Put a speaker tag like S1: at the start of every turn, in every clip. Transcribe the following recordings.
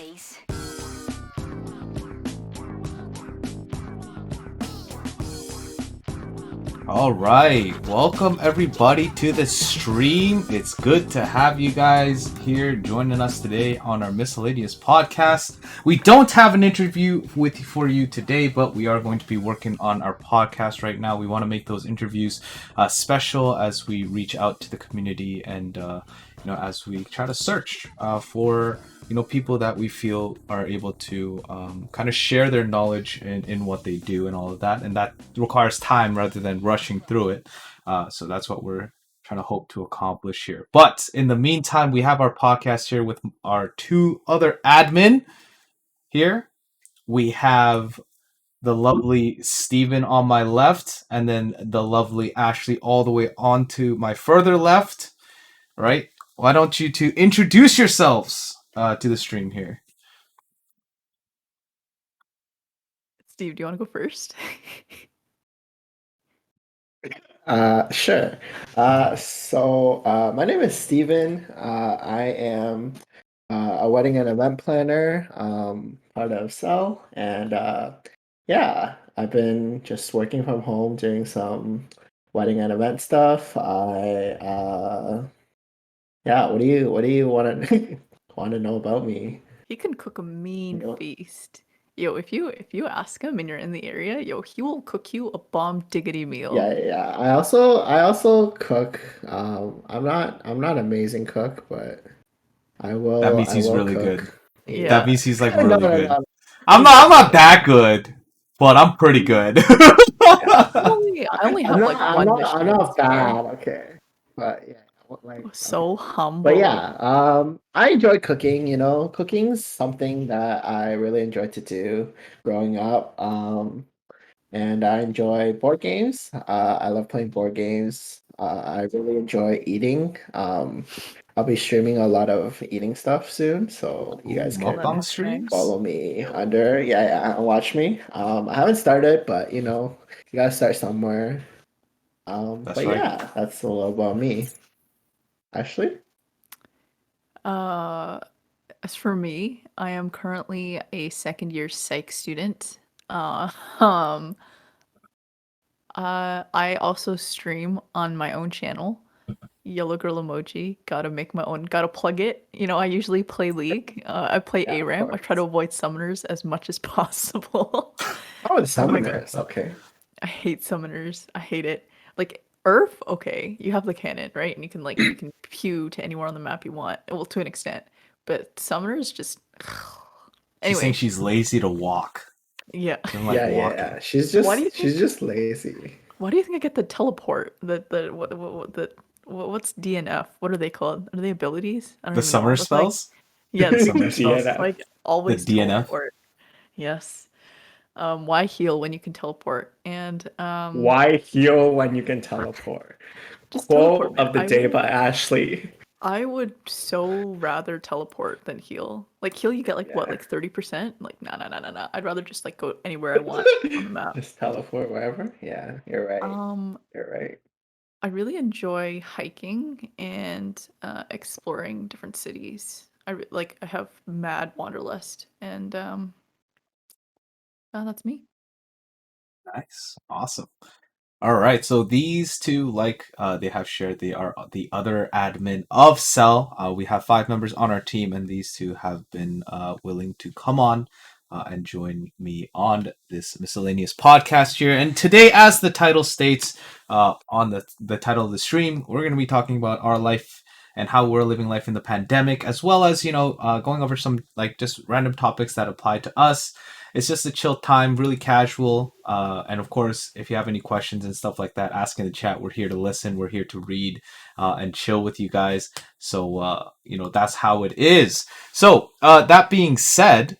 S1: face.
S2: All right, welcome everybody to the stream. It's good to have you guys here joining us today on our miscellaneous podcast. We don't have an interview for you today, but we are going to be working on our podcast right now. We want to make those interviews special as we reach out to the community and as we try to search for people that we feel are able to kind of share their knowledge in what they do and all of that, and that requires time rather than rushing through it. So that's what we're trying to hope to accomplish here. But in the meantime, we have our podcast here with our two other admin here. We have the lovely Steven on my left, and then the lovely Ashley all the way on to my further left. Right? Why don't you two introduce yourselves to the stream here?
S3: Steve, do you want to go first?
S4: Sure. My name is Steven. I am a wedding and event planner, part of Cell, and yeah, I've been just working from home doing some wedding and event stuff. Yeah, what do you want to want to know about me?
S3: He can cook a mean
S4: Yep.
S3: feast. Yo, if you ask him and you're in the area, he will cook you a bomb diggity meal.
S4: Yeah. I also cook. I'm not an amazing cook, but
S2: That means
S4: I
S2: he's
S4: will
S2: really
S4: cook.
S2: good.
S3: Yeah.
S2: That means he's like
S4: No,
S2: really
S4: no,
S2: good.
S4: no.
S2: I'm not that good, but I'm pretty good.
S3: I only have like one
S4: I'm
S3: Michelin
S4: not
S3: star.
S4: bad, okay. But yeah,
S3: So humble.
S4: But yeah, I enjoy cooking, Cooking's something that I really enjoyed to do growing up. And I enjoy board games. I love playing board games. I really enjoy eating. I'll be streaming a lot of eating stuff soon, so you guys can
S2: Mukbang streams?
S4: follow me under. Yeah, and watch me. I haven't started, but you gotta start somewhere.
S2: That's
S4: But
S2: right.
S4: yeah, that's a little about me. Ashley?
S3: As for me, I am currently a second year psych student. Um, I also stream on my own channel. Yellow Girl Emoji. Gotta plug it. I usually play League. I play
S4: Yeah, of
S3: ARAM. I try to
S4: course.
S3: avoid summoners as much as possible.
S4: Oh, it's
S3: Oh my God.
S4: Summoners. Okay.
S3: I hate summoners. I hate it. Like Earth, okay, you have the cannon, right? And you can pew to anywhere on the map you want. Well, to an extent. But summoners just
S2: She's saying
S3: anyway,
S2: she's lazy to walk.
S3: yeah.
S2: She doesn't like walking.
S4: Yeah. She's
S3: Why do you
S4: she's
S3: think
S4: just lazy.
S3: why do you think I get the teleport? What's DNF? What are they called? Are they abilities? I don't
S2: The
S3: even know.
S2: summer
S3: That's like
S2: spells?
S3: yeah,
S2: The
S3: the
S2: summer
S3: summer spells.
S4: DNF.
S3: Like
S2: The
S3: always
S2: DNF?
S3: teleport. Yes. Why heal when you can teleport? And
S4: Why heal when you can teleport?
S3: just teleport,
S4: Quote
S3: man.
S4: of the day by Ashley.
S3: I would so rather teleport than heal. Like heal, you get like what,
S4: Yeah.
S3: like 30%? Like nah. I'd rather just like go anywhere I want on the map.
S4: Just teleport wherever. Yeah, you're right.
S3: Um,
S4: You're right.
S3: I really enjoy hiking and exploring different cities. I have mad wanderlust, and that's me.
S2: Nice. Awesome. All right, so these two, like they have shared, they are the other admin of Cell. We have 5 members on our team, and these two have been willing to come on and join me on this miscellaneous podcast here. And today, as the title states on the title of the stream, we're going to be talking about our life and how we're living life in the pandemic, as well as going over some like just random topics that apply to us. It's just a chill time, really casual. And of course, if you have any questions and stuff like that, ask in the chat. We're here to listen. We're here to read and chill with you guys. So, that's how it is. So, that being said,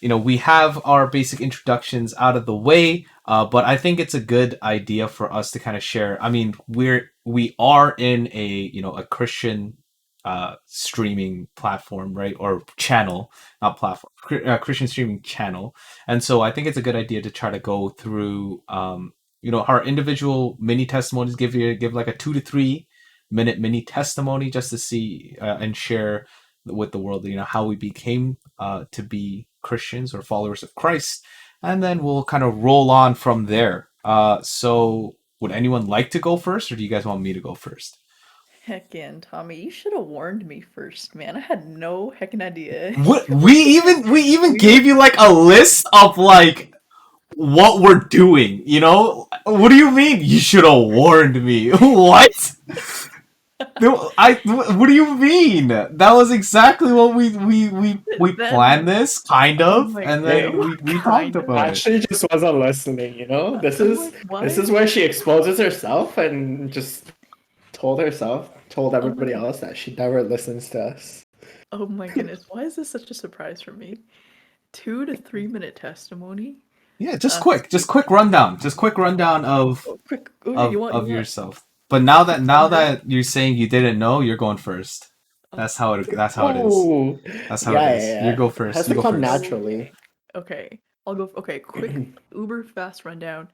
S2: we have our basic introductions out of the way, but I think it's a good idea for us to kind of share. I mean, we are in a Christian streaming platform, right? Or channel, not platform, Christian streaming channel. And so I think it's a good idea to try to go through, our individual mini testimonies, give like a 2 to 3 minute mini testimony just to see and share with the world, how we became to be Christians or followers of Christ, and then we'll kind of roll on from there. So would anyone like to go first, or do you guys want me to go first?
S3: Heck in, Tommy. You should have warned me first, man. I had no heckin' idea.
S2: What we even
S3: We
S2: gave you like a list of like what we're doing, you know? What do you mean you should have warned me? What? No, what do you mean? That was exactly what we
S3: Then,
S2: planned this kind
S3: oh
S2: of,
S3: my,
S2: and then
S3: no,
S2: we talked
S3: kind of.
S2: about it.
S4: Actually, just wasn't listening. This
S3: I'm
S4: is
S3: like, what?
S4: this is where she exposes herself and just told
S3: Oh my,
S4: everybody else that she never listens to us.
S3: oh my goodness. Why is this such a surprise for me? 2 to 3 minute testimony.
S2: Yeah, just
S3: Sweet.
S2: quick rundown, just quick rundown of
S3: Oh, quick. Okay, you want.
S2: yourself. But now that
S3: Quick
S2: now
S3: rundown?
S2: that you're saying you didn't know, you're going first.
S3: Oh,
S2: That's how it is.
S4: Oh,
S2: That's how it
S4: yeah,
S2: is. You
S4: yeah,
S2: go
S4: yeah. It
S2: first.
S4: has
S2: You
S4: to
S2: go
S4: come
S2: first.
S4: naturally.
S3: okay. I'll go. Okay, quick uber fast rundown.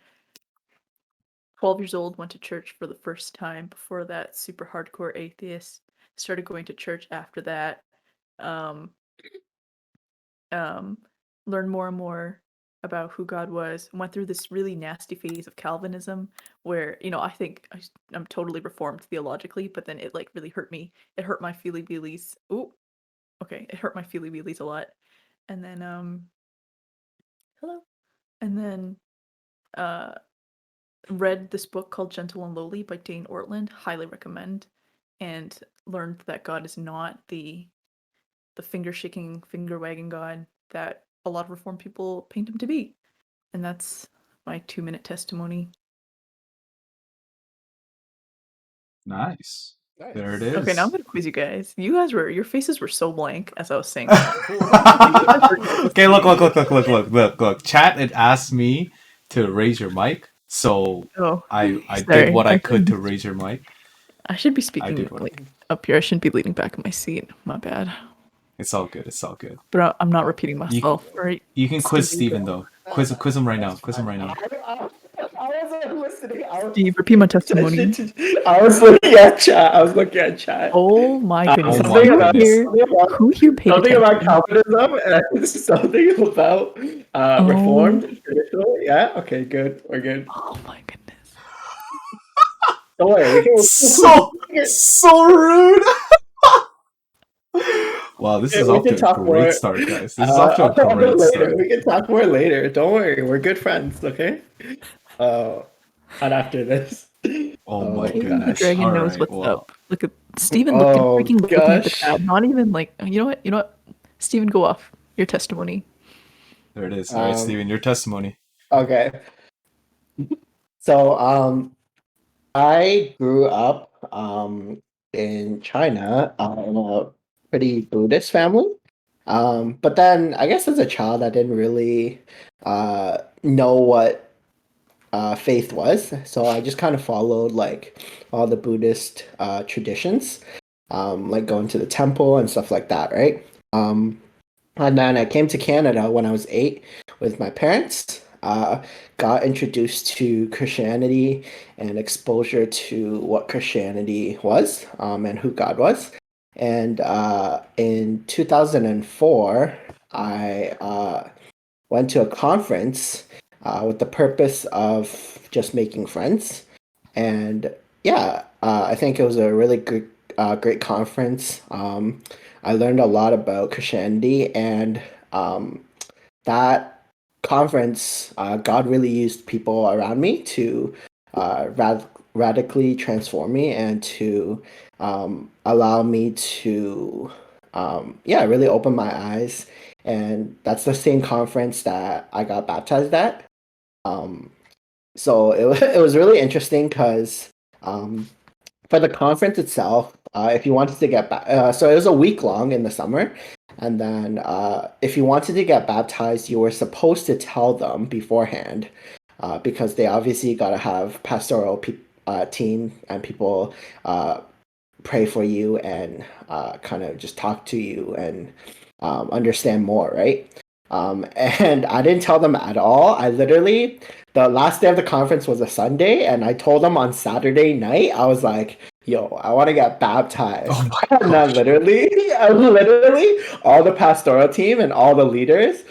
S3: 12 years old, went to church for the first time. Before that, super hardcore atheist. Started going to church after that. Um, um, learned more and more about who God was. Went through this really nasty phase of Calvinism where, I think I'm totally reformed theologically, but then it like really hurt me. It hurt my feely feelies. Ooh, okay. It hurt my feely feelies a lot. And then, hello. And then, uh, read this book called Gentle and Lowly by Dane Ortland. Highly recommend. And learned that God is not the finger shaking, finger wagging God that a lot of reformed people paint him to be. And that's my 2 minute testimony.
S2: Nice.
S4: Nice.
S2: There it
S3: Okay, now I'm
S2: is.
S3: gonna quiz you guys. Your faces were so blank as I was saying that.
S2: Okay, look. Chat had asked me to raise your mic, so
S3: Oh,
S2: I did
S3: sorry.
S2: what I could to raise your mic.
S3: I should be
S2: I
S3: speaking
S2: did what
S3: like up here. I shouldn't be leaning back in my seat. My bad.
S2: it's all good. It's all good.
S3: But I'm not repeating
S2: You
S3: myself, right?
S2: you can quiz
S3: Steve,
S2: Steven though. Quiz him right now. Quiz him right now.
S4: I wasn't listening.
S3: Steve, repeat my testimony.
S4: I was looking at chat.
S3: Oh my goodness.
S2: Oh my
S4: Something about
S2: goodness.
S3: Who here paid
S4: something
S3: attention?
S4: about Calvinism and something about
S3: Oh.
S4: Reformed traditional. Yeah. Okay. Good. We're good.
S3: Oh my goodness.
S4: Don't worry. We
S2: So rude. Wow, this is off
S4: can
S2: to a
S4: talk
S2: great
S4: more.
S2: start, guys. This is off to a great
S4: Later.
S2: start.
S4: We can talk more later. Don't worry. We're good friends. Okay. And after this.
S2: Oh my
S3: Even the
S2: gosh.
S3: dragon knows
S2: Alright,
S3: what's
S2: well.
S3: up. Look at Steven
S4: Oh,
S3: freaking looking at the
S4: gosh.
S3: chat. Not even like you know what? Steven, go off. Your testimony.
S2: There it is. Alright, Steven, your testimony.
S4: Okay. So I grew up in China in a pretty Buddhist family. But then I guess as a child I didn't really know what faith was. So I just kind of followed like all the Buddhist traditions, like going to the temple and stuff like that, right? And then I came to Canada when I was 8 with my parents. Got introduced to Christianity and exposure to what Christianity was, and who God was. And in 2004, I went to a conference with the purpose of just making friends. And yeah, I think it was a really good, great conference. I learned a lot about Christianity, and that conference, God really used people around me to radically transform me and to allow me to, yeah, really open my eyes. And that's the same conference that I got baptized at. Um, so it was really interesting because um, for the conference itself, if you wanted to get back, so it was a week long in the summer, and then if you wanted to get baptized, you were supposed to tell them beforehand, because they obviously got to have pastoral team and people pray for you and kind of just talk to you and understand more, right? And I didn't tell them at all. I literally, the last day of the conference was a Sunday, and I told them on Saturday night, I was like, yo, I want to get baptized.
S2: Oh my
S4: And then
S2: gosh.
S4: literally, all the pastoral team and all the leaders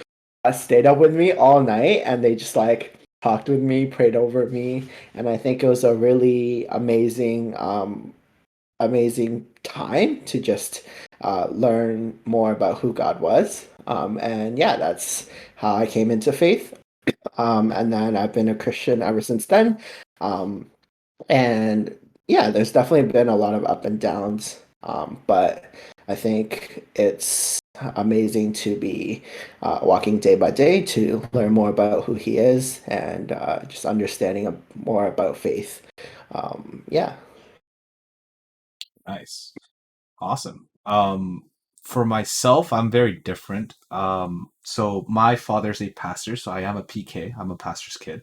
S4: stayed up with me all night, and they just like talked with me, prayed over me, and I think it was a really amazing time to just learn more about who God was. And yeah, that's how I came into faith. And then I've been a Christian ever since then. Um, and yeah, there's definitely been a lot of up and downs. But I think it's amazing to be walking day by day to learn more about who he is and just understanding more about faith. Yeah.
S2: Nice. Awesome. For myself, I'm very different. So my father's a pastor, so I am a PK. I'm a pastor's kid.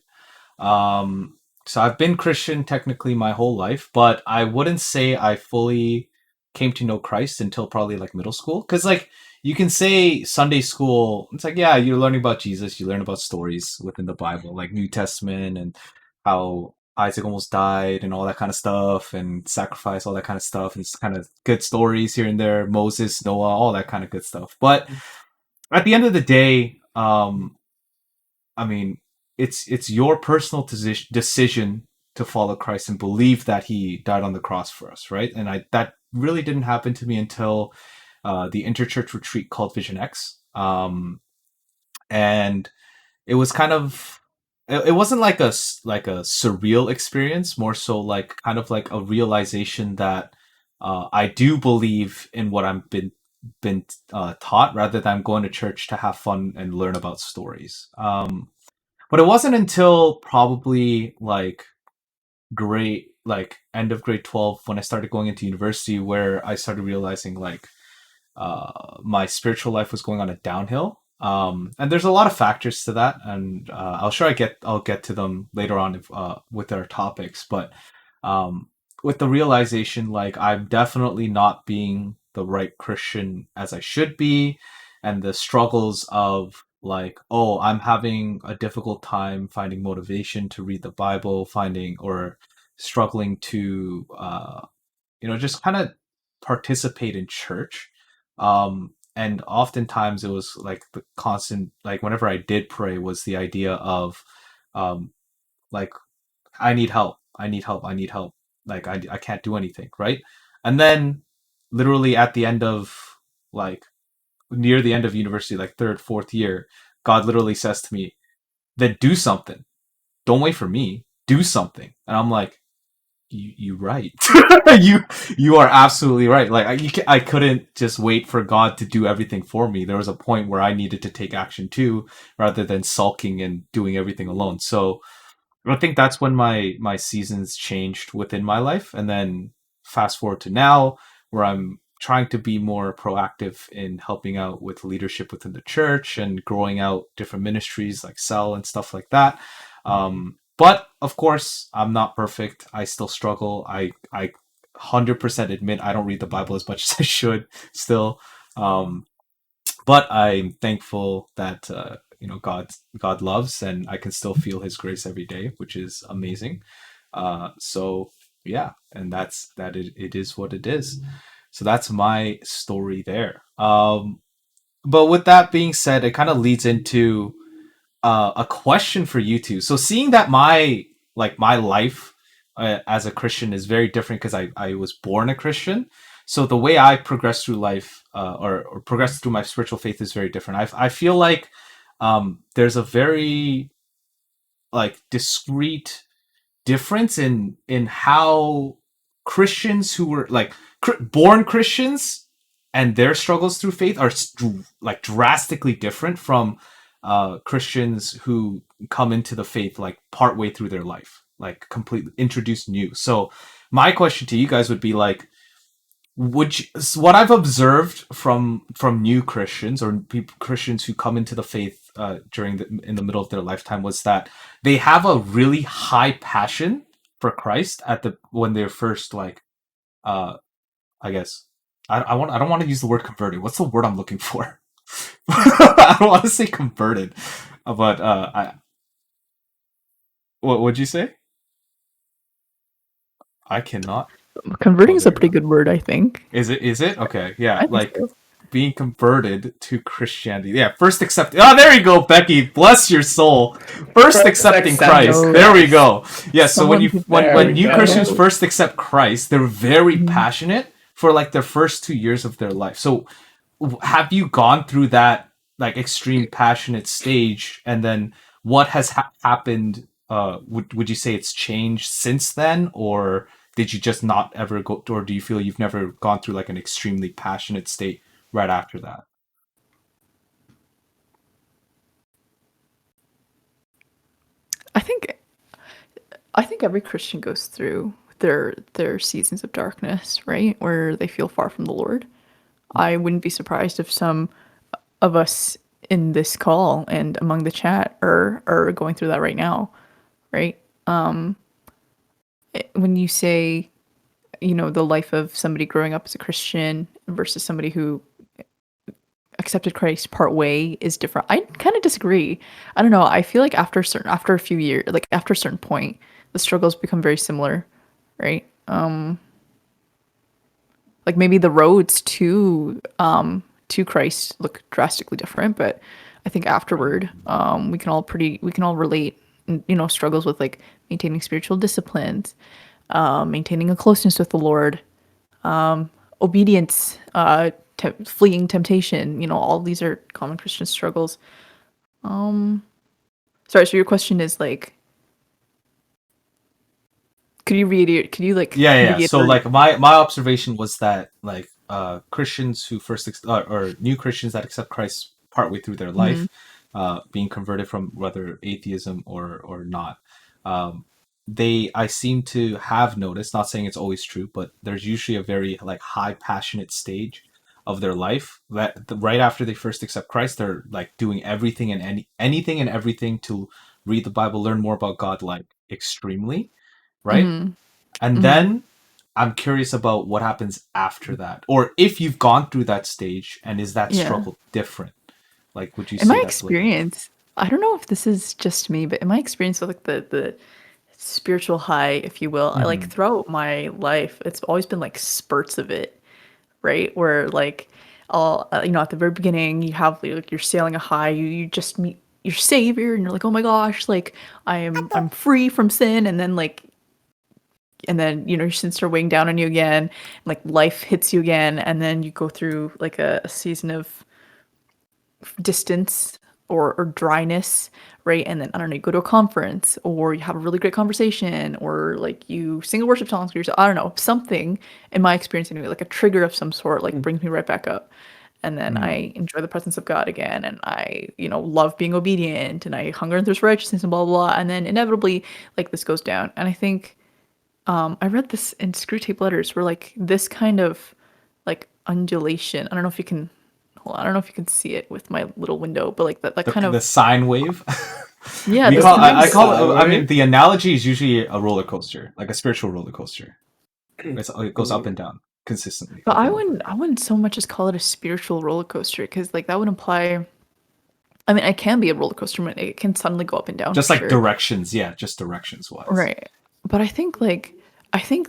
S2: Um, so I've been Christian technically my whole life, but I wouldn't say I fully came to know Christ until probably like middle school. Because like you can say Sunday school, it's like yeah, you're learning about Jesus, you learn about stories within the Bible, like New Testament and how Isaac almost died and all that kind of stuff, and sacrifice, all that kind of stuff. And it's kind of good stories here and there, Moses, Noah, all that kind of good stuff. But at the end of the day, I mean, it's your personal decision to follow Christ and believe that He died on the cross for us, right? And I that really didn't happen to me until the interchurch retreat called Vision X, and it was kind of it wasn't like like a surreal experience, more so like kind of like a realization that I do believe in what I've been taught, rather than going to church to have fun and learn about stories. But it wasn't until probably like end of grade 12 when I started going into university where I started realizing like my spiritual life was going on a downhill. And there's a lot of factors to that, and I'll get to them later on with our topics. But um, with the realization, like I'm definitely not being the right Christian as I should be, and the struggles of like, oh, I'm having a difficult time finding motivation to read the Bible, finding or struggling to just kind of participate in church. And oftentimes it was like the constant, like whenever I did pray, was the idea of, um, like, I need help, I need help, I need help. Like, I can't do anything, right? And then literally at the end of, like, near the end of university, like third, fourth year, God literally says to me, then do something. Don't wait for me. Do something. And I'm like, you right. you you are absolutely right. Like I couldn't just wait for God to do everything for me. There was a point where I needed to take action too, rather than sulking and doing everything alone. So I think that's when my seasons changed within my life. And then fast forward to now, where I'm trying to be more proactive in helping out with leadership within the church and growing out different ministries like Cell and stuff like that. But of course, I'm not perfect. I still struggle. I 100% admit I don't read the Bible as much as I should still. Um, but I'm thankful that God loves, and I can still feel His grace every day, which is amazing. So yeah, and it is what it is. So that's my story there. But with that being said, it kind of leads into a question for you two. So seeing that my life as a Christian is very different because I was born a Christian. So the way I progress through life or progress through my spiritual faith is very different. I feel like there's a very like discrete difference in how Christians who were like born Christians and their struggles through faith are like drastically different from Christians who come into the faith like partway through their life, like completely introduced new. So my question to you guys would be like, what I've observed from new Christians or Christians who come into the faith in the middle of their lifetime was that they have a really high passion for Christ at the when they're first like uh I guess I don't want to use the word converted. What's the word I'm looking for? I don't want to say converted, but what would you say? I cannot.
S3: Converting
S2: Oh,
S3: is a
S2: there you
S3: pretty
S2: go.
S3: good word, I think.
S2: Is it? Is it? Okay, yeah.
S3: I think
S2: Like
S3: so.
S2: being converted to Christianity. Yeah, first accept. Oh, there you go, Becky. Bless your soul. First
S4: First
S2: accepting
S4: accepting
S2: Christ.
S3: Yo,
S2: There we
S4: Christ.
S2: go. Yeah. So when
S3: someone
S2: you
S3: who
S4: There
S2: when
S4: we
S2: new
S3: figured it
S2: Christians
S4: go.
S3: out.
S2: first accept Christ, they're very
S3: Mhm.
S2: passionate for like their first 2 years of their life. So have you gone through that like extreme passionate stage, and then what has happened? Would you say it's changed since then, or did you just not ever go, or do you feel you've never gone through like an extremely passionate state right after that?
S3: I think I think every Christian goes through their seasons of darkness, right? Where they feel far from the Lord. I wouldn't be surprised if some of us in this call and among the chat are going through that right now, right? When you say, the life of somebody growing up as a Christian versus somebody who accepted Christ part way is different. I kind of disagree. I don't know. I feel like after a few years, like after a certain point, the struggles become very similar, right? Like maybe the roads to Christ look drastically different, but I think afterward, we can all relate. Struggles with like maintaining spiritual disciplines, maintaining a closeness with the Lord, obedience, fleeing temptation. All these are common Christian struggles. Sorry, so your question is like, could you reiterate? Could you like
S2: Yeah, yeah, yeah. So
S3: reiterate?
S2: like my observation was that like Christians who or new Christians that accept Christ partway through their
S3: Hmm.
S2: life, being converted from whether atheism or not, um, they I seem to have noticed, not saying it's always true, but there's usually a very like high passionate stage of their life that right after they first accept Christ, they're like doing everything and anything and everything to read the Bible, learn more about God, like extremely, right?
S3: Hmm.
S2: And
S3: Hmm.
S2: then I'm curious about what happens after that, or if you've gone through that stage, and is that
S3: Yeah.
S2: struggle different? Like, would you
S3: In
S2: say
S3: my
S2: that's a little different?
S3: experience, I don't know if this is just me, but in my experience with like the spiritual high, if you will, I like
S2: Hmm.
S3: throughout my life, it's always been like spurts of it, right? Where like all at the very beginning, you have like you're sailing a high, you just meet your savior, and you're like, oh my gosh, like I'm free from sin, and then your sins start weighing down on you again, and, like life hits you again, and then you go through like a season of distance or dryness, right? And then I don't know, you go to a conference or you have a really great conversation or like you sing a worship song to yourself. I don't know, something in my experience anyway, like a trigger of some sort, like brings me right back up. And then
S2: Hmm.
S3: I enjoy the presence of God again, and I, love being obedient, and I hunger and thirst for righteousness, and blah blah blah. And then inevitably, like this goes down. And I think I read this in Screw Tape Letters, where like this kind of like undulation. I don't know if you can. Hold on, I don't know if you can see it with my little window, but like that kind
S2: The
S3: of,
S2: sine wave.
S3: yeah,
S2: We
S3: the
S2: call
S3: sine
S2: I
S3: wave.
S2: call it. I
S4: Sorry.
S2: mean, the analogy is usually a roller coaster, like a spiritual roller coaster. It goes up and down consistently,
S3: But
S2: up
S3: I
S2: and over.
S3: wouldn't I wouldn't so much as call it a spiritual roller coaster, because like that would imply. I mean, it can be a roller coaster, but it can suddenly go up and down for
S2: Just like
S3: sure.
S2: directions, yeah, just directions wise.
S3: Right. But I think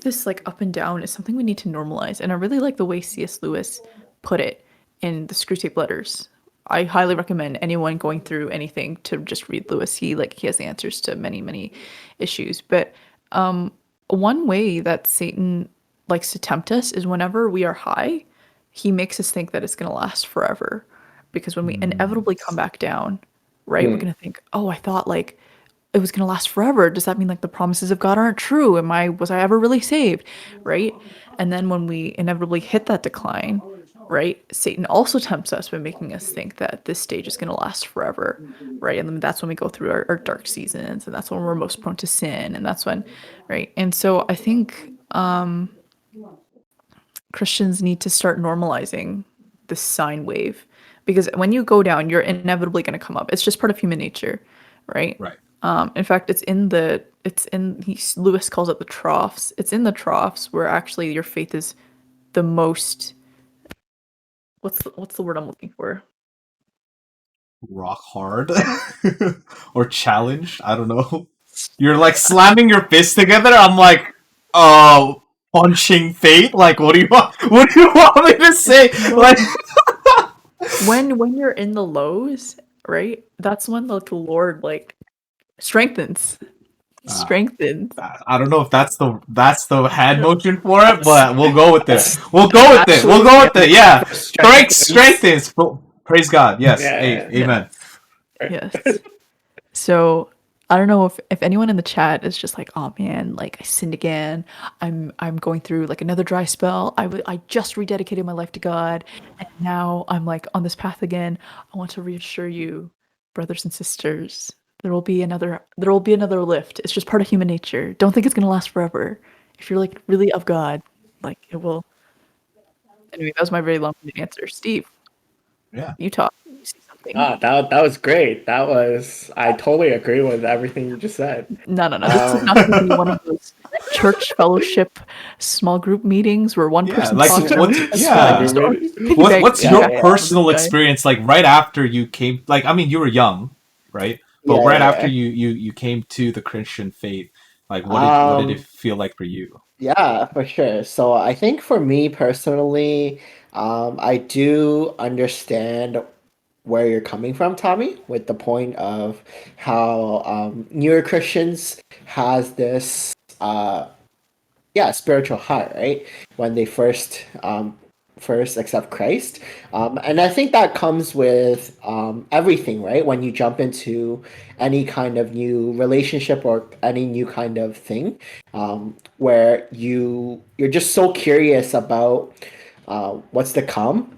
S3: this like up and down is something we need to normalize. And I really like the way C.S. Lewis put it in the Screw Tape Letters. I highly recommend anyone going through anything to just read Lewis. He has the answers to many, many issues. But one way that Satan likes to tempt us is whenever we are high, he makes us think that it's going to last forever. Because when we
S2: Mm.
S3: inevitably come back down, right, we're
S4: Mm.
S3: going to think, oh, I thought like it was going to last forever. Does that mean like the promises of God aren't true? Was I ever really saved? Right? And then when we inevitably hit that decline, right, Satan also tempts us by making us think that this stage is going to last forever, right? And then that's when we go through our dark seasons, and that's when we're most prone to sin, and that's when, right? And so I think Christians need to start normalizing the sine wave, because when you go down, you're inevitably going to come up. It's just part of human nature, right?
S2: Right.
S3: In fact, Lewis calls it the troughs. It's in the troughs where actually your faith is the most. What's the word I'm looking for?
S2: Rock hard or challenged. I don't know. You're like slamming your fists together. I'm like, oh, punching fate. Like, what do you want? What do you want me to say? Like,
S3: when you're in the lows, right? That's when the Lord like strengthens. Strengthens.
S2: I don't know if that's the hand
S3: No,
S2: motion for it,
S4: That's
S2: but we'll go with it.
S4: that's
S2: We'll go with it. We'll
S4: actually
S2: go with it.
S4: biblical
S2: Yeah,
S4: for strengthens.
S2: strength is. Praise God. Yes. Hey,
S4: Yeah.
S2: amen.
S3: Yes. So I don't know if anyone in the chat is just like, oh man, like I sinned again. I'm going through like another dry spell. I just rededicated my life to God, and now I'm like on this path again. I want to reassure you, brothers and sisters, there will be another lift. It's just part of human nature. Don't think it's gonna last forever. If you're like really of God, like it will. Anyway, that was my very long-winded answer. Steve,
S2: Yeah.
S3: you talk. You see something?
S4: That was great. I totally agree with everything you just said.
S3: No, no, no. This is not going to be one of those church fellowship small group meetings where one
S2: Yeah.
S3: person
S2: Like,
S3: talks and
S2: what's
S3: everyone says, "Oh,
S2: yeah?
S3: I'm
S2: What's
S3: piggybacking
S2: your
S3: back
S4: Yeah,
S3: on this
S2: personal
S3: guy."
S2: experience like right after you came? Like, I mean, you were young, right? But
S4: yeah,
S2: right after
S4: yeah.
S2: you came to the Christian faith, like, what did it
S4: Um,
S2: feel like for you?
S4: yeah, for sure. So I think for me personally, I do understand where you're coming from, Tommy, with the point of how newer Christians has this yeah, spiritual high, right? When they first accept Christ. And I think that comes with everything, right? When you jump into any kind of new relationship or any new kind of thing, where you're just so curious about what's to come,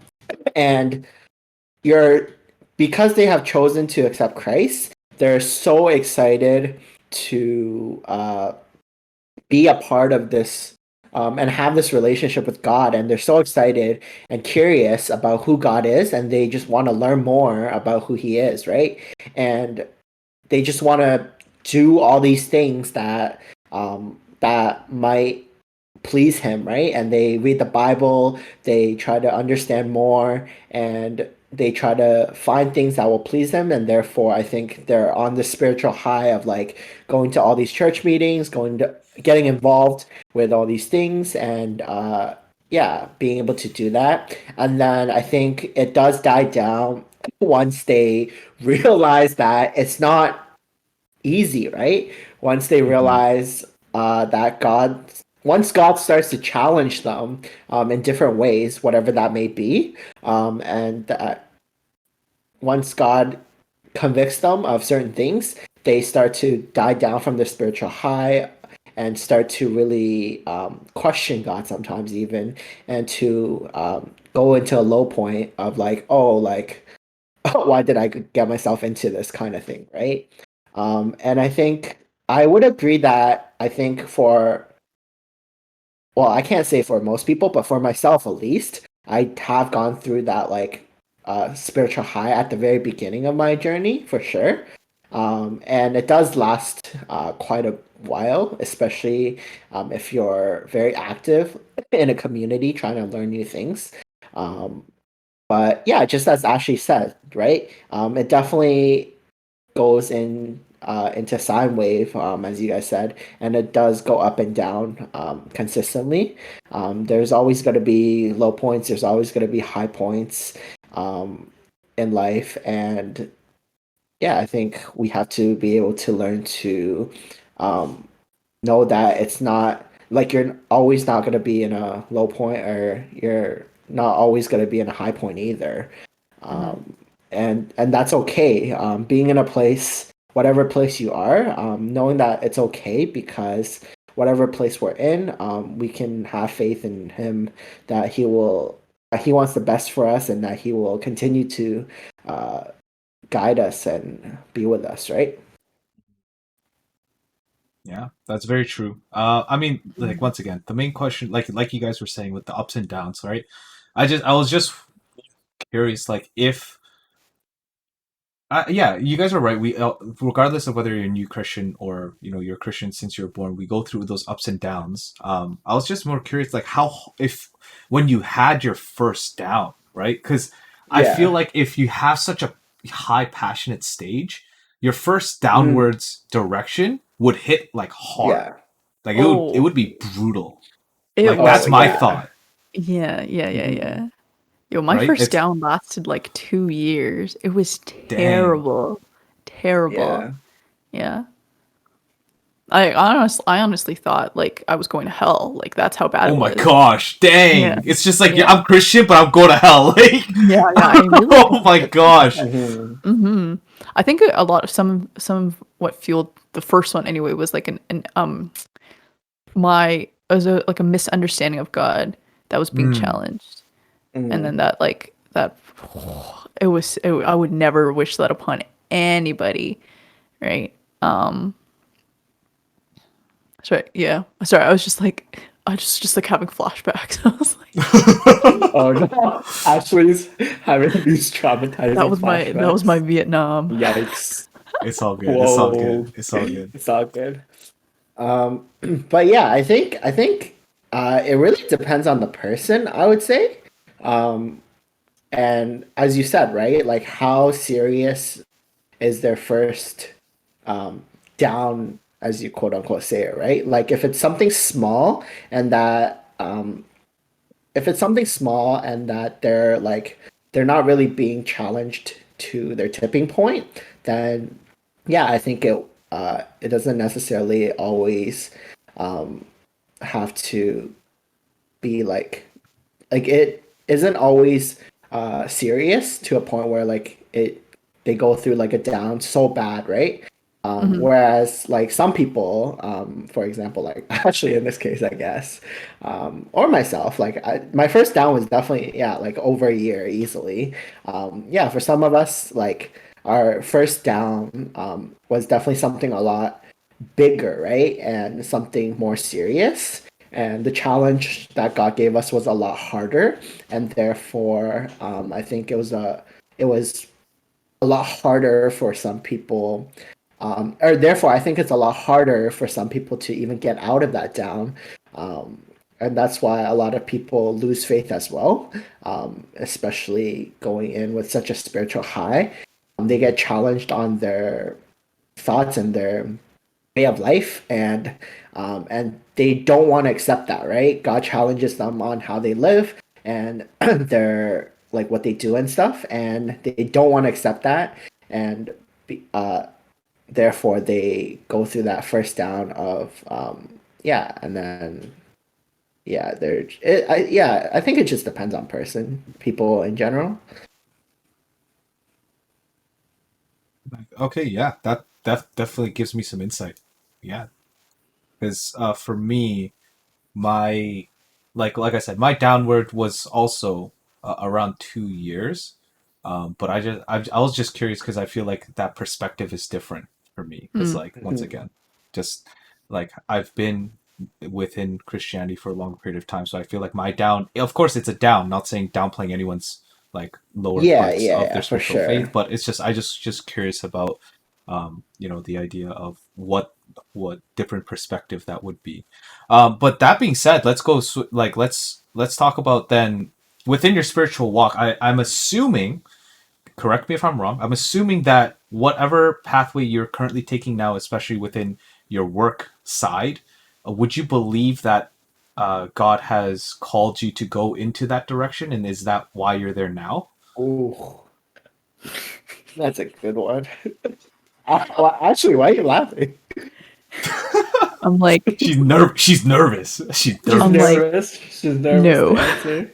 S4: and you're because they have chosen to accept Christ, they're so excited to be a part of this and have this relationship with God. And they're so excited and curious about who God is, and they just want to learn more about who He is, right? And they just want to do all these things that might please him, right? And they read the Bible, they try to understand more, and they try to find things that will please them. And therefore, I think they're on the spiritual high of like going to all these church meetings, getting involved with all these things, and yeah, being able to do that. And then I think it does die down once they realize that it's not easy, right? Once they
S2: Mhm.
S4: realize that once God starts to challenge them in different ways, whatever that may be, and that once God convicts them of certain things, they start to die down from their spiritual high and start to really question God sometimes, even, and to go into a low point of like, oh, like, why did I get myself into this kind of thing, right? And I think I would agree that I think for, well, I can't say for most people, but for myself at least, I have gone through that like spiritual high at the very beginning of my journey for sure. And it does last quite a while, especially if you're very active in a community trying to learn new things. Um, but yeah, just as Ashley said, right? It definitely goes into sine wave, as you guys said, and it does go up and down consistently. There's always going to be low points. There's always going to be high points um, in life, and yeah, I think we have to be able to learn to um, know that it's not like you're always not going to be in a low point, or you're not always going to be in a high point either.
S3: Mhm.
S4: um, and that's okay. Being in a place, whatever place you are, knowing that it's okay, because whatever place we're in, we can have faith in Him that He wants the best for us, and that He will continue to uh, guide us and be with us, right?
S2: Yeah, that's very true. I mean, like once again, the main question, like you guys were saying with the ups and downs, right? I was just curious, like if yeah, you guys are right. We, regardless of whether you're a new Christian or you're a Christian since you were born, we go through those ups and downs. I was just more curious, like how if when you had your first down, right? Because I feel
S4: Yeah.
S2: like if you have such a high passionate stage, your first
S4: Mm,
S2: downwards direction would hit like hard,
S4: yeah.
S2: like it would
S3: Oh,
S2: be brutal. Like,
S3: was
S2: that's my
S4: yeah.
S2: thought,
S3: yeah,
S4: Mhm.
S3: Yo, my
S2: right?
S3: first
S2: It's
S3: down lasted like 2 years. It was
S2: dang.
S3: terrible. Terrible.
S4: Yeah.
S3: Yeah. I honestly thought like I was going to hell. Like that's how bad
S2: Oh
S3: it
S2: my
S3: was.
S2: gosh,
S3: Yeah.
S2: dang. It's just like, yeah,
S3: Yeah.
S2: I'm Christian, but I'm going to hell. Like,
S3: Yeah, yeah. I really
S2: oh my gosh.
S4: Mhm.
S3: hmm I think a lot of some of what fueled the first one anyway was like an my it was a like a misunderstanding of God that was being
S2: Mm.
S3: challenged. And then
S4: Mhm.
S3: that I would never wish that upon anybody, right? Sorry, yeah. Sorry, I was just like I just like having flashbacks. I was like
S4: Oh no. Ashley's having these traumatizing
S3: that was my
S4: flashbacks.
S3: Vietnam.
S4: Yikes.
S2: It's all good. It's all good.
S4: Whoa.
S2: It's all good.
S4: It's all good. Um, but yeah, I think it really depends on the person, I would say. Um, and as you said, right, like how serious is their first um, down, as you quote unquote say it, right? Like if it's something small and that if it's something small and that they're not really being challenged to their tipping point, then yeah, I think it doesn't necessarily always um, have to be like it isn't always serious to a point where like it they go through like a down so bad, right?
S3: hmm
S4: Whereas like some people, for example, like actually in this case, I guess, or myself, my first down was definitely yeah like over a year easily. Yeah, for some of us, like our first down was definitely something a lot bigger, right? And something more serious. And the challenge that God gave us was a lot harder, and therefore, I think it was a lot harder for some people, or therefore, I think it's a lot harder for some people to even get out of that down. And that's why a lot of people lose faith as well, especially going in with such a spiritual high. They get challenged on their thoughts and their way of life, and they don't want to accept that, right? God challenges them on how they live and their like what they do and stuff, and they don't want to accept that, and uh therefore they go through that first down of yeah, and then yeah, yeah, I think it just depends on people in general.
S2: Okay, yeah, that definitely gives me some insight. Yeah, because for me, my like I said, my downward was also around 2 years. But I was just curious because I feel like that perspective is different for me. Because like once
S4: Mhm.
S2: again, just like I've been within Christianity for a long period of time, so I feel like my down. Of course, it's a down. Not saying downplaying anyone's like lower
S4: Yeah,
S2: parts
S4: yeah,
S2: of
S4: yeah,
S2: their
S4: for
S2: spiritual faith,
S4: sure.
S2: but it's just I just curious about the idea of what different perspective that would be. But that being said, let's go like let's talk about then within your spiritual walk. I'm assuming, correct me if I'm wrong. I'm assuming that whatever pathway you're currently taking now, especially within your work side, would you believe that God has called you to go into that direction, and is that why you're there now?
S4: Ooh, that's a good one. Actually, why are you laughing?
S3: I'm like
S2: She's nervous. She's
S4: She's
S3: I'm
S2: nervous.
S3: like
S4: nervous. She's nervous to
S3: no.
S4: answer.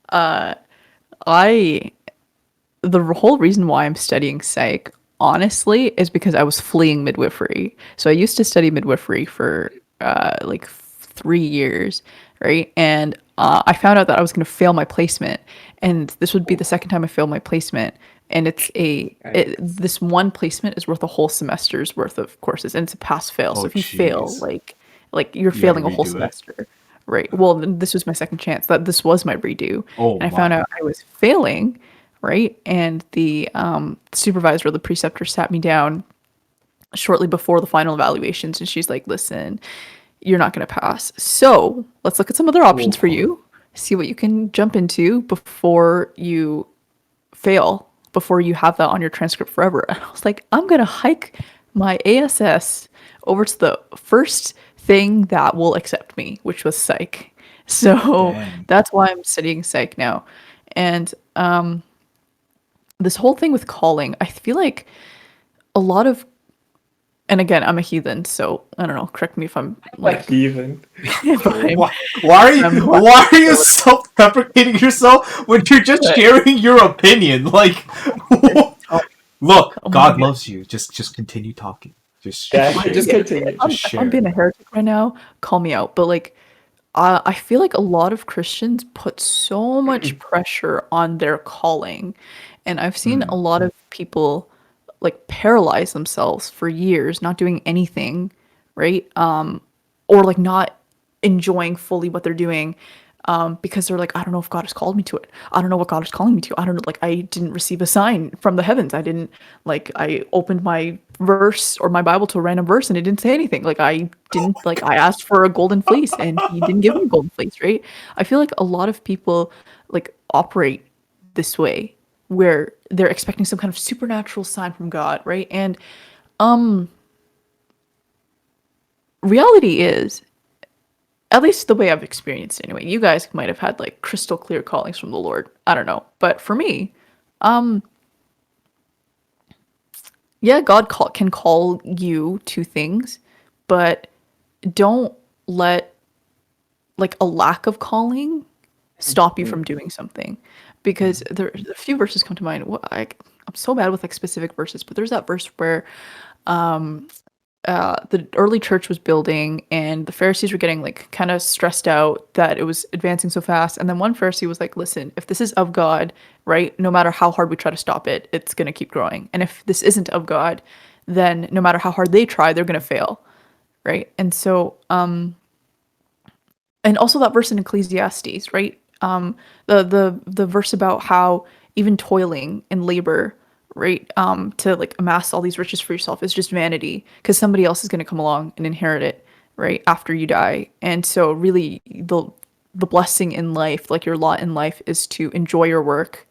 S3: Uh I the whole reason why I'm studying psych, honestly, is because I was fleeing midwifery. So I used to study midwifery for like 3 years, right? And I found out that I was going to fail my placement, and this would be the second time I failed my placement. And
S4: Yikes.
S3: this one placement is worth a whole semester's worth of courses, and it's a pass fail. So
S2: Oh,
S3: if you fail,
S2: jeez.
S3: like you're
S2: You got to
S3: failing a whole
S2: redo it.
S3: semester, right? Well, this was my second chance. That this was my redo,
S2: Oh
S3: and I found
S2: my.
S3: out I was failing, right? And the supervisor, the preceptor, sat me down shortly before the final evaluations, and she's like, "Listen, you're not going to pass. So let's look at some other options
S4: Ooh.
S3: for you. See what you can jump into before you fail, before you have that on your transcript forever." And I was like, I'm going to hike my ASS over to the first thing that will accept me, which was psych. So
S2: Dang.
S3: that's why I'm studying psych now. And this whole thing with calling, I feel like a lot of, and again, I'm a heathen, so I don't know, correct me if I'm like,
S4: Even.
S3: if I'm,
S2: Why are
S3: if
S2: you
S3: I'm
S2: why are you
S3: blasphemous
S2: self-deprecating yourself when you're just
S3: but
S2: sharing your opinion? Like,
S3: tell,
S2: look,
S3: tell me
S2: God
S3: again.
S2: loves you. Just continue talking. Just
S4: Yeah,
S2: share.
S4: just
S3: Yeah,
S4: continue.
S2: Just
S3: if I'm
S2: share.
S3: being a heretic right now, call me out. But like, I feel like a lot of Christians put so much pressure on their calling, and I've seen a
S2: Mm,
S3: lot of people like paralyze themselves for years, not doing anything, right? Or like not enjoying fully what they're doing, because they're like, I don't know if God has called me to it. I don't know what God is calling me to. I don't know, like I didn't receive a sign from the heavens. I didn't like I opened my verse or my Bible to a random verse and it didn't say anything. Like I didn't like I asked for a golden fleece and he didn't give me a golden fleece, right? I feel like a lot of people like operate this way where they're expecting some kind of supernatural sign from God, right? And reality is, at least the way I've experienced it anyway, you guys might have had like crystal clear callings from the Lord. I don't know. But for me, yeah, can call you to things, but don't let like a lack of calling stop you from doing something. Because
S2: mm,
S3: there a few verses come to mind. I'm so bad with like specific verses, but there's that verse where the early church was building and the Pharisees were getting like kind of stressed out that it was advancing so fast. And then one Pharisee was like, listen, if this is of God, right, no matter how hard we try to stop it, it's going to keep growing. And if this isn't of God, then no matter how hard they try, they're going to fail. Right. And so, and also that verse in Ecclesiastes, right? The verse about how even toiling and labor, right, to like amass all these riches for yourself is just vanity because somebody else is going to come along and inherit it, right, after you die. And so, really, the blessing in life, like your lot in life, is to enjoy your work,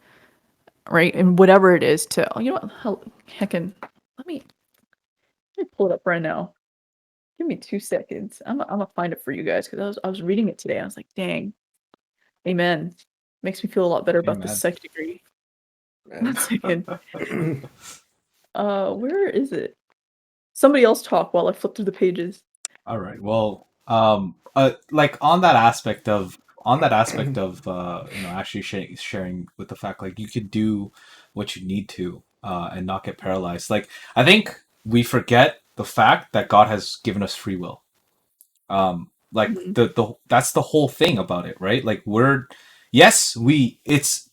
S3: right, and whatever it is. To you know what, heckin', let me pull it up right now. Give me 2 seconds. I'm gonna find it for you guys because I was reading it today. I was like, dang. Amen. Makes me feel a lot better about this
S2: amen.
S3: psych degree.
S4: Man.
S3: 1 second. Where is it? Somebody else talk while I flip through the pages.
S2: All right. Well, like on that aspect of actually sharing with the fact like you could do what you need to and not get paralyzed. Like I think we forget the fact that God has given us free will. Like
S3: Mhm.
S2: the that's the whole thing about it, right? Like it's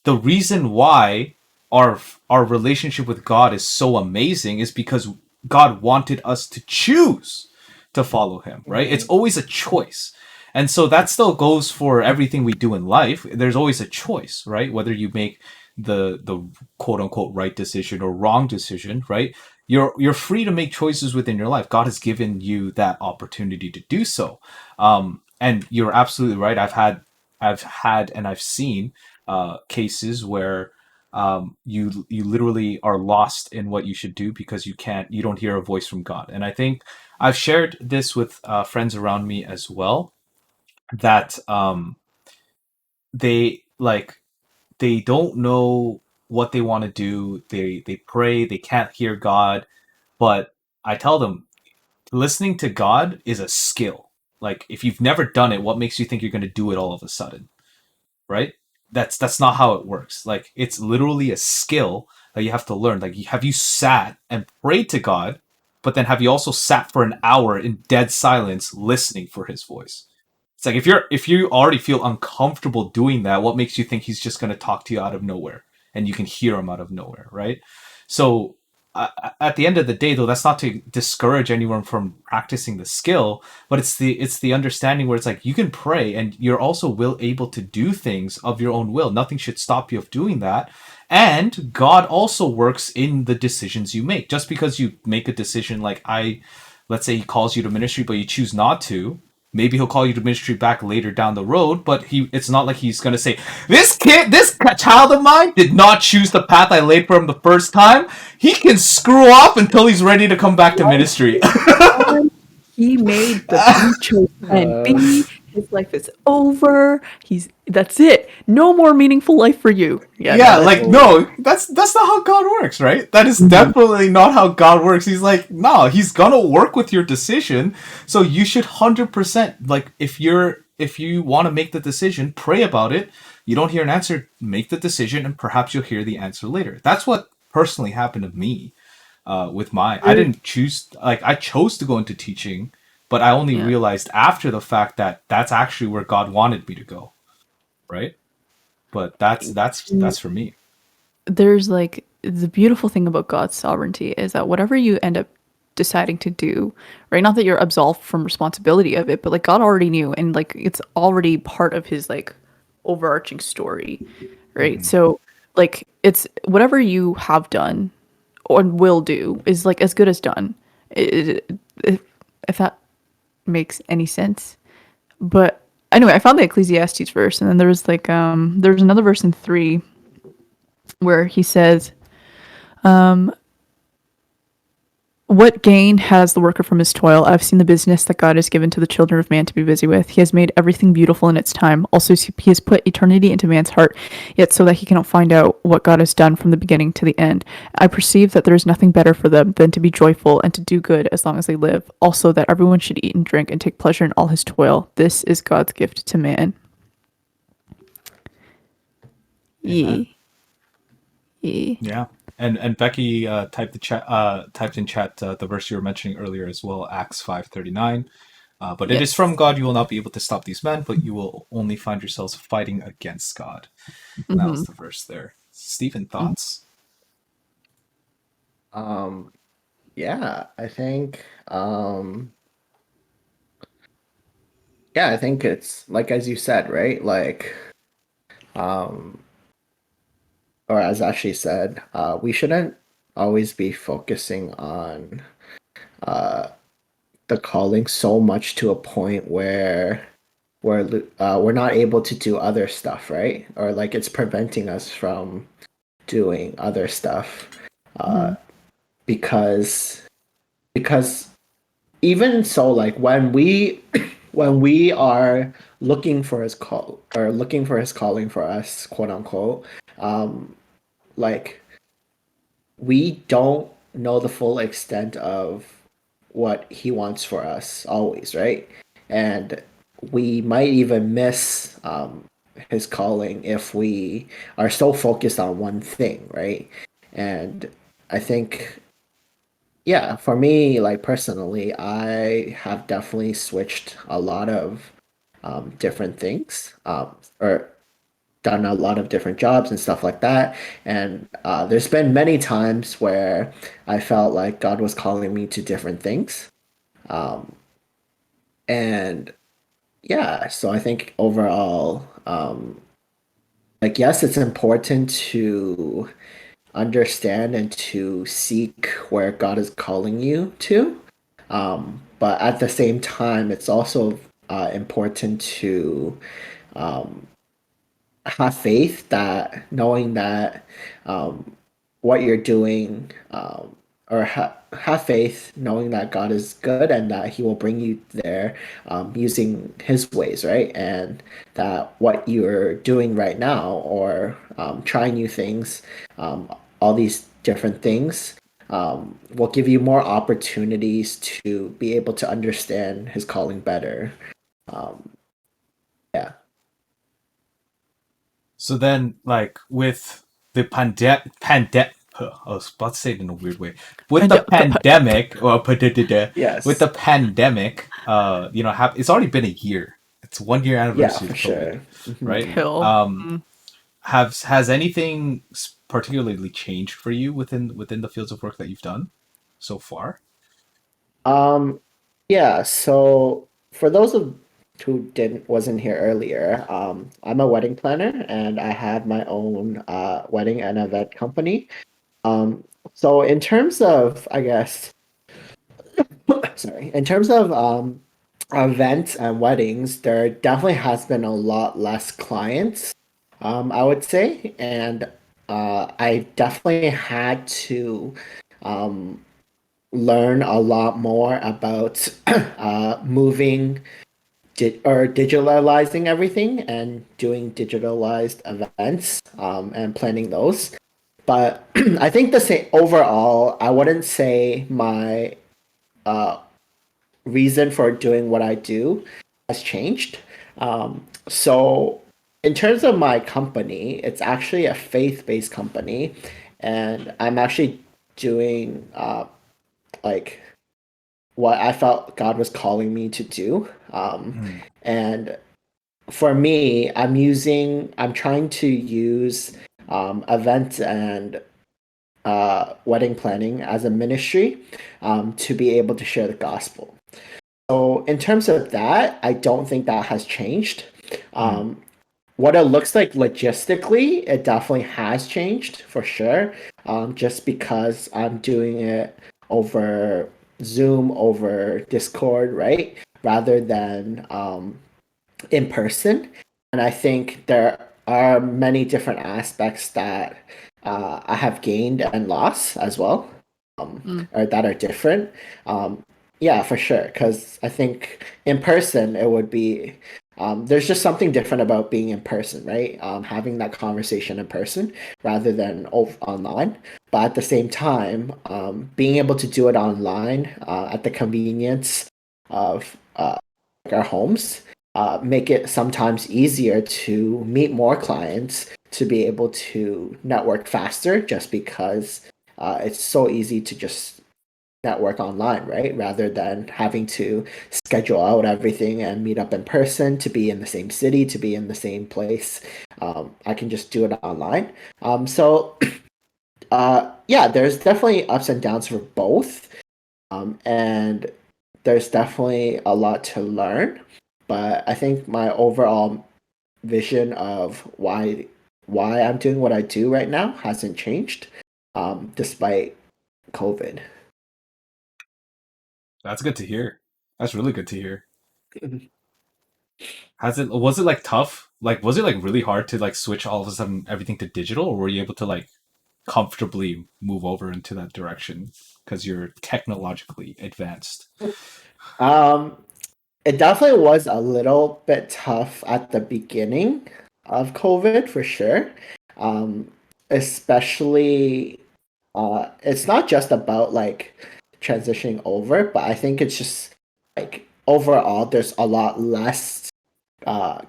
S2: the reason why our our relationship with God is so amazing is because God wanted us to choose to follow him, right? It's always a choice. And so that still goes for everything we do in life. There's always a choice, right? Whether you make the quote unquote right decision or wrong decision, right? You're free to make choices within your life. God has given you that opportunity to do so. And you're absolutely right. I've had and I've seen cases where you literally are lost in what you should do because you don't hear a voice from God. And I think I've shared this with friends around me as well that they like they don't know what they want to do. They pray, they can't hear God, but I tell them listening to God is a skill. Like if you've never done it, what makes you think you're going to do it all of a sudden? Right? That's not how it works. Like it's literally a skill that you have to learn. Like have you sat and prayed to God, but then have you also sat for an hour in dead silence listening for his voice? It's like if you already feel uncomfortable doing that, what makes you think he's just going to talk to you out of nowhere and you can hear him out of nowhere, right? So at the end of the day, though, that's not to discourage anyone from practicing the skill, but it's the understanding where it's like you can pray and you're also able to do things of your own will. Nothing should stop you of doing that. And God also works in the decisions you make. Just because you make a decision like let's say he calls you to ministry, but you choose not to, maybe he'll call you to ministry back later down the road, but it's not like he's going to say, this child of mine did not choose the path I laid for him the first time. He can screw off until he's ready to come back to
S3: Life
S2: ministry.
S3: is on. He made the B chose plan
S4: Uh,
S3: B. his life is over. That's it. No more meaningful life for you. Yeah,
S2: Yeah,
S3: no,
S2: like
S3: that's
S2: no, that's not how God works, right? That is
S3: Mhm.
S2: definitely not how God works. He's like, no, he's gonna work with your decision. So you should 100% like if you want to make the decision, pray about it. You don't hear an answer, make the decision, and perhaps you'll hear the answer later. That's what personally happened to me with my. I
S3: There-
S2: didn't choose like I chose to go into teaching, but I only
S3: yeah.
S2: realized after the fact that that's actually where God wanted me to go, right? But that's for me.
S3: There's like the beautiful thing about God's sovereignty is that whatever you end up deciding to do, right? Not that you're absolved from responsibility of it, but like God already knew and like it's already part of his like overarching story, right?
S2: Mm-hmm.
S3: So like it's whatever you have done or will do is like as good as done. If, if that makes any sense. But anyway, I found the Ecclesiastes verse and then there was like there's another verse in 3 where he says what gain has the worker from his toil? I've seen the business that God has given to the children of man to be busy with. He has made everything beautiful in its time. Also, he has put eternity into man's heart, yet so that he cannot find out what God has done from the beginning to the end. I perceive that there is nothing better for them than to be joyful and to do good as long as they live. Also, that everyone should eat and drink and take pleasure in all his toil. This is God's gift to man.
S2: Amen.
S3: Ye. Ye.
S2: Yeah. And Becky typed in chat the verse you were mentioning earlier as well, Acts 5:39. But it is from
S3: Yes.
S2: God. You will not be able to stop these men, but you will only find yourselves fighting against God. And that was
S3: Mm-hmm.
S2: the verse there. Stephen, thoughts?
S4: Um, yeah, I think yeah, I think it's like as you said, right? Like um or as Ashley said, we shouldn't always be focusing on uh the calling so much to a point where we're not able to do other stuff, right? Or like it's preventing us from doing other stuff.
S3: Mm-hmm.
S4: Uh because because even so like when we when we are looking for his call or looking for his calling for us, quote unquote, um like we don't know the full extent of what he wants for us always, right? And we might even miss his calling if we are so focused on one thing, right? And I think, yeah, for me, like personally, I have definitely switched a lot of different things, or done a lot of different jobs and stuff like that. And there's been many times where I felt like God was calling me to different things. Um, and yeah, so I think overall, like, yes, it's important to understand and to seek where God is calling you to. But at the same time, it's also important to um, have faith that knowing that um, what you're doing, or have faith knowing that God is good and that He will bring you there using His ways, right? And that what you're doing right now or trying new things, all these different things. Will give you more opportunities to be able to understand his calling better. Um, yeah.
S2: So then, like with the I was about to say it in a weird way. With the pandemic, or with
S4: Yes.
S2: the pandemic, it's already been a year. It's 1 year
S4: Yeah,
S2: anniversary
S4: for
S2: of COVID,
S4: sure.
S2: right?
S4: Mhm.
S3: Hill.
S2: Has anything particularly changed for you within the fields of work that you've done so far?
S4: Um, yeah, so for those of who didn't wasn't here earlier, I'm a wedding planner and I have my own wedding and event company. Um, so in terms of, I guess, sorry, in terms of events and weddings, there definitely has been a lot less clients, I would say, and I definitely had to um learn a lot more about moving digitalizing everything and doing digitalized events and planning those. But I think the same overall, I wouldn't say my uh, reason for doing what I do has changed. So, in terms of my company, it's actually a faith-based company, and I'm actually doing like what I felt God was calling me to do.
S2: Mm,
S4: And for me, I'm trying to use events and wedding planning as a ministry to be able to share the gospel. So, in terms of that, I don't think that has changed.
S2: mm,
S4: Um, what it looks like logistically, it definitely has changed for sure. Just because I'm doing it over Zoom, over Discord, right? Rather than in person. And I think there are many different aspects that I have gained and lost as well,
S3: Mm.
S4: or that are different. Um, yeah, for sure. Because I think in person, it would be, there's just something different about being in person, right? Having that conversation in person rather than online. But at the same time, being able to do it online at the convenience of our homes make it sometimes easier to meet more clients to be able to network faster just because it's so easy to just network online, right? Rather than having to schedule out everything and meet up in person to be in the same city, to be in the same place. I can just do it online. So, yeah, there's definitely ups and downs for both. And there's definitely a lot to learn. But I think my overall vision of why I'm doing what I do right now hasn't changed, despite COVID.
S2: that's good to hear. That's really good to hear. Has it was it like tough? Like was it like really hard to like switch all of a sudden everything to digital, or were you able to like comfortably move over into that direction because you're technologically advanced?
S4: Um, it definitely was a little bit tough at the beginning of COVID for sure. Um, Especially, it's not just about like transitioning over, but I think it's just like overall, there's a lot less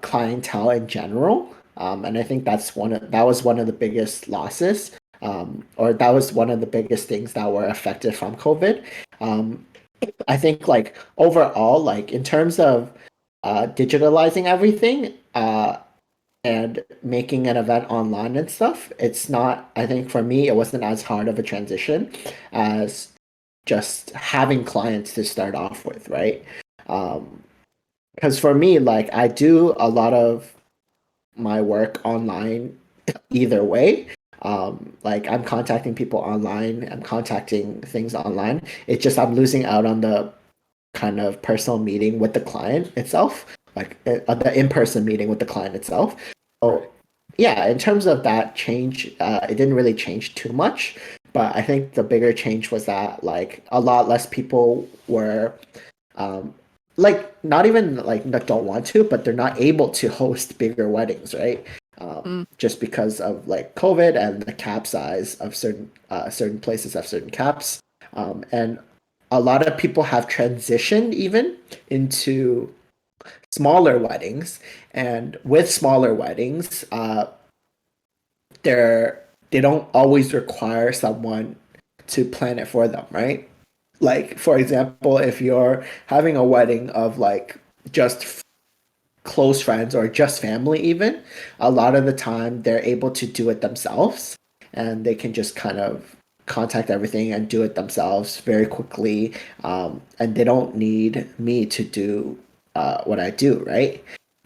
S4: clientele in general. And I think that was one of the biggest losses, or that was one of the biggest things that were affected from COVID. Um, I think like overall, like in terms of digitalizing everything and making an event online and stuff, it's not. I think for me, it wasn't as hard of a transition as just having clients to start off with, right? Um, because for me, like I do a lot of my work online either way. Like I'm contacting people online, I'm contacting things online. It's just I'm losing out on the kind of personal meeting with the client itself, like the in-person meeting with the client itself. So
S2: Right.
S4: yeah, in terms of that change, it didn't really change too much. But I think the bigger change was that like a lot less people were um, like not even like that don't want to, but they're not able to host bigger weddings, right?
S3: Mm.
S4: Just because of like COVID and the cap size of certain places have certain caps, and a lot of people have transitioned even into smaller weddings, and with smaller weddings, they don't always require someone to plan it for them, right? Like for example, if you're having a wedding of like just close friends or just family even, a lot of the time they're able to do it themselves and they can just kind of contact everything and do it themselves very quickly, and they don't need me to do what I do, right?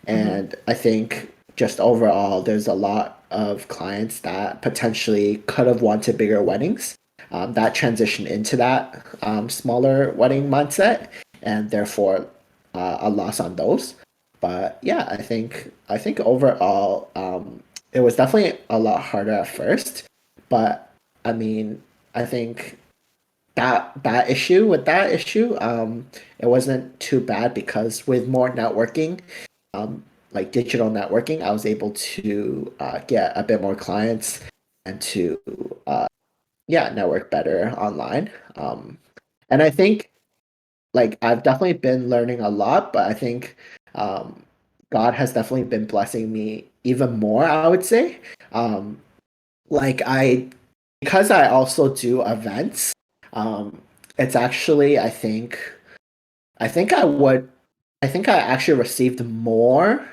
S3: Mm-hmm.
S4: And I think just overall, there's a lot of clients that potentially could have wanted bigger weddings that transition into that smaller wedding mindset, and therefore a loss on those. But yeah, I think overall, it was definitely a lot harder at first, but I mean, I think that issue with that issue. It wasn't too bad because with more networking, um, like digital networking, I was able to get a bit more clients and to yeah, network better online. And I think like I've definitely been learning a lot, but I think um, God has definitely been blessing me even more, I would say. Um, like I because I also do events, um, it's actually I think I would I think I actually received more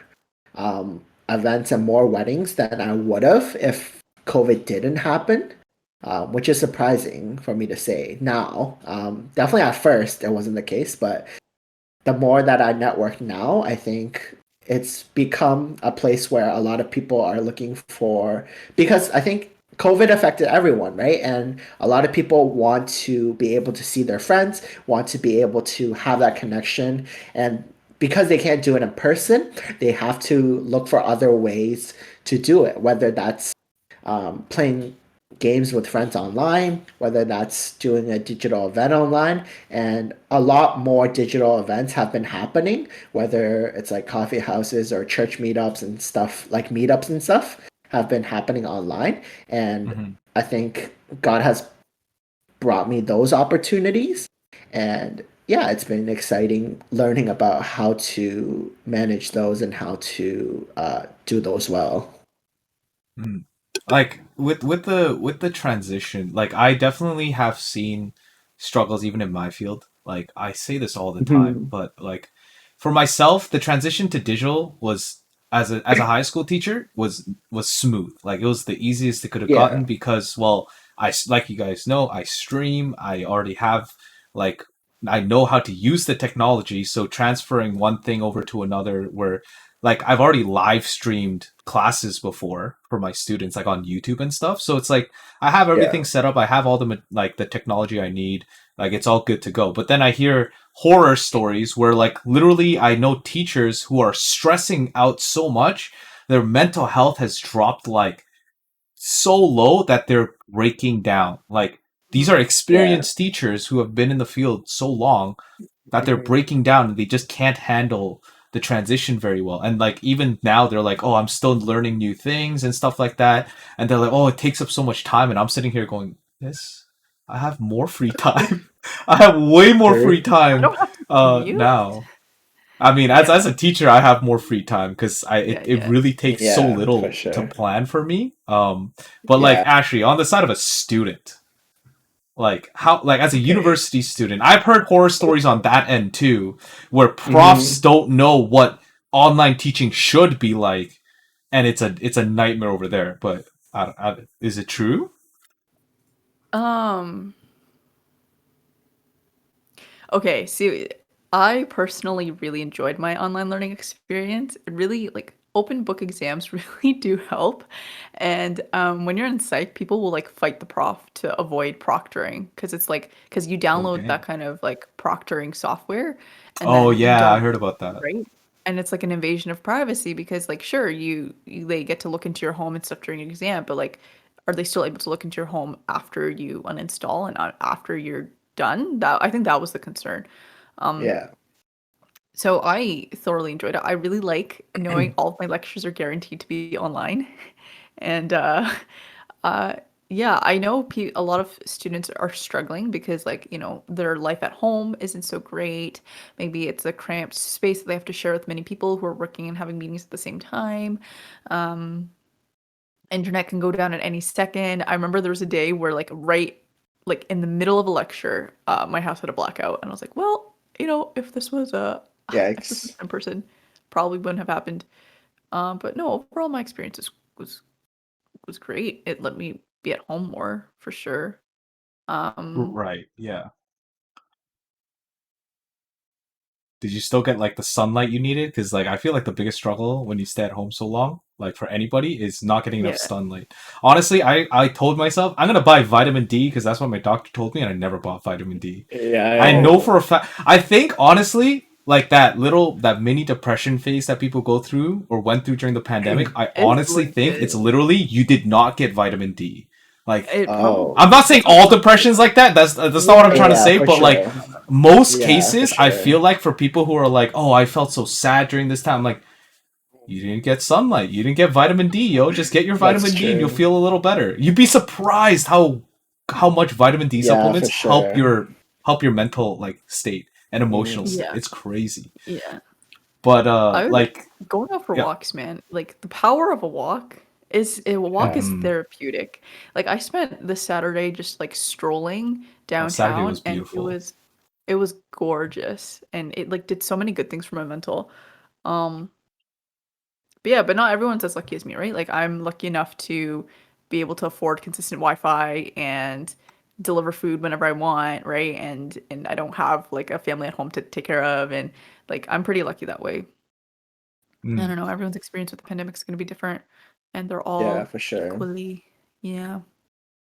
S4: events and more weddings than I would have if COVID didn't happen, which is surprising for me to say now. Definitely at first it wasn't the case, but the more that I network now, I think it's become a place where a lot of people are looking for, because I think COVID affected everyone, right? And a lot of people want to be able to see their friends, want to be able to have that connection. And because they can't do it in person, they have to look for other ways to do it, whether that's playing games with friends online, whether that's doing a digital event online. And a lot more digital events have been happening, whether it's like coffee houses or church meetups and stuff, like meetups and stuff have been happening online. And
S2: Hmm.
S4: I think God has brought me those opportunities. And yeah, it's been exciting learning about how to manage those and how to do those well.
S2: Like with the transition, like I definitely have seen struggles even in my field. Like I say this all the time,
S4: Mhm.
S2: but like for myself, the transition to digital was as a high school teacher was smooth. Like it was the easiest it could have gotten
S4: Yeah,
S2: because well, like you guys know, I stream. I already have like I know how to use the technology, so transferring one thing over to another where like I've already live streamed classes before for my students like on YouTube and stuff. So it's like I have everything
S4: yeah,
S2: set up. I have all the like the technology I need. Like it's all good to go. But then I hear horror stories where like literally I know teachers who are stressing out so much their mental health has dropped like so low that they're breaking down. Like these are
S3: Mm.
S4: yeah.
S2: experienced teachers who have been in the field so long that they're
S4: Mhm.
S2: breaking down and they just can't handle the transition very well. And like even now they're like, "Oh, I'm still learning new things and stuff like that." And they're like, "Oh, it takes up so much time." And I'm sitting here going, "This I have more free time. I have way more free
S4: True.
S3: I
S2: time
S3: don't have to commute.
S2: now." I mean, as
S3: Yeah,
S2: a teacher, I have more free time because
S3: yeah,
S2: it
S3: yeah.
S2: really takes so
S4: Yeah, for
S2: little to
S4: sure.
S2: plan for me. But like
S4: Yeah.
S2: actually, on the side of a student, like how like as a
S4: Okay.
S2: university student, I've heard horror stories on that end too, where profs
S4: Hmm.
S2: don't know what online teaching should be like, and it's a nightmare over there. But is it true?
S3: Um, okay, see, I personally really enjoyed my online learning experience. It really, like, open book exams really do help. And when you're in psych, people will like fight the prof to avoid proctoring because it's like, because you
S2: Oh
S3: download that
S2: dang!
S3: kind of like proctoring software and
S2: Oh
S3: then you
S2: yeah, I
S3: don't,
S2: heard about that.
S3: right? And it's like an invasion of privacy because, like, sure, they get to look into your home and stuff during an exam, but like, are they still able to look into your home after you uninstall and after you're done? That I think that was the concern. Um,
S4: Yeah.
S3: so I thoroughly enjoyed it. I really like knowing all of my lectures are guaranteed to be online, and uh, yeah, I know a lot of students are struggling because, like, their life at home isn't so great. Maybe it's a cramped space that they have to share with many people who are working and having meetings at the same time. Um, Internet can go down at any second. I remember there was a day where like in the middle of a lecture, my house had a blackout and I was like, well, if this was if this was
S4: Yikes.
S3: in person, probably wouldn't have happened. But no, overall my experience was great. It let me be at home more for sure. Um
S2: Right. Yeah. Did you still get like the sunlight you needed? Because like I feel like the biggest struggle when you stay at home so long, like for anybody, is not getting enough
S3: yeah.
S2: sunlight. Honestly, I told myself I'm gonna buy vitamin D because that's what my doctor told me, and I never bought vitamin D. I
S4: Yeah.
S2: know
S3: Oh,
S2: for a fact. I think honestly, like that mini depression phase that people go through or went through during the pandemic. I
S3: it's
S2: honestly think it's
S3: limited.
S2: literally you did not get vitamin D. Like,
S3: It
S4: Oh.
S2: I'm not saying all depression's like that. That's not what I'm trying to say.
S4: for
S2: But like
S4: sure.
S2: most
S4: Yeah,
S2: cases,
S4: for
S2: I
S4: sure.
S2: feel like for people who are like, oh, I felt so sad during this time. I'm like, you didn't get sunlight. You didn't get vitamin D, yo. Just get your
S4: That's
S2: vitamin D and you'll
S4: true.
S2: feel a little better. You'd be surprised how much vitamin D
S4: Yeah, for
S2: supplements
S4: sure.
S2: help your mental like state and emotional
S4: Mm.
S2: state.
S3: Yeah.
S2: It's crazy.
S3: Yeah.
S2: But
S3: I was
S2: like
S3: going out for
S2: yeah.
S3: walks, man. Like the power of a walk a walk
S4: Yeah.
S3: is
S2: Mm.
S3: therapeutic. Like I spent this Saturday just like strolling
S2: Oh, Saturday
S3: downtown
S2: was
S3: and
S2: beautiful.
S3: it was gorgeous and it like did so many good things for my mental. Um but yeah, but not everyone's as lucky as me, right? Like I'm lucky enough to be able to afford consistent Wi-Fi and deliver food whenever I want, right? And I don't have like a family at home to take care of and like I'm pretty lucky that way. I
S2: Mm.
S3: don't know, everyone's experience with the pandemic is going to be different and they're
S4: Yeah,
S3: all
S4: for sure.
S3: equally yeah.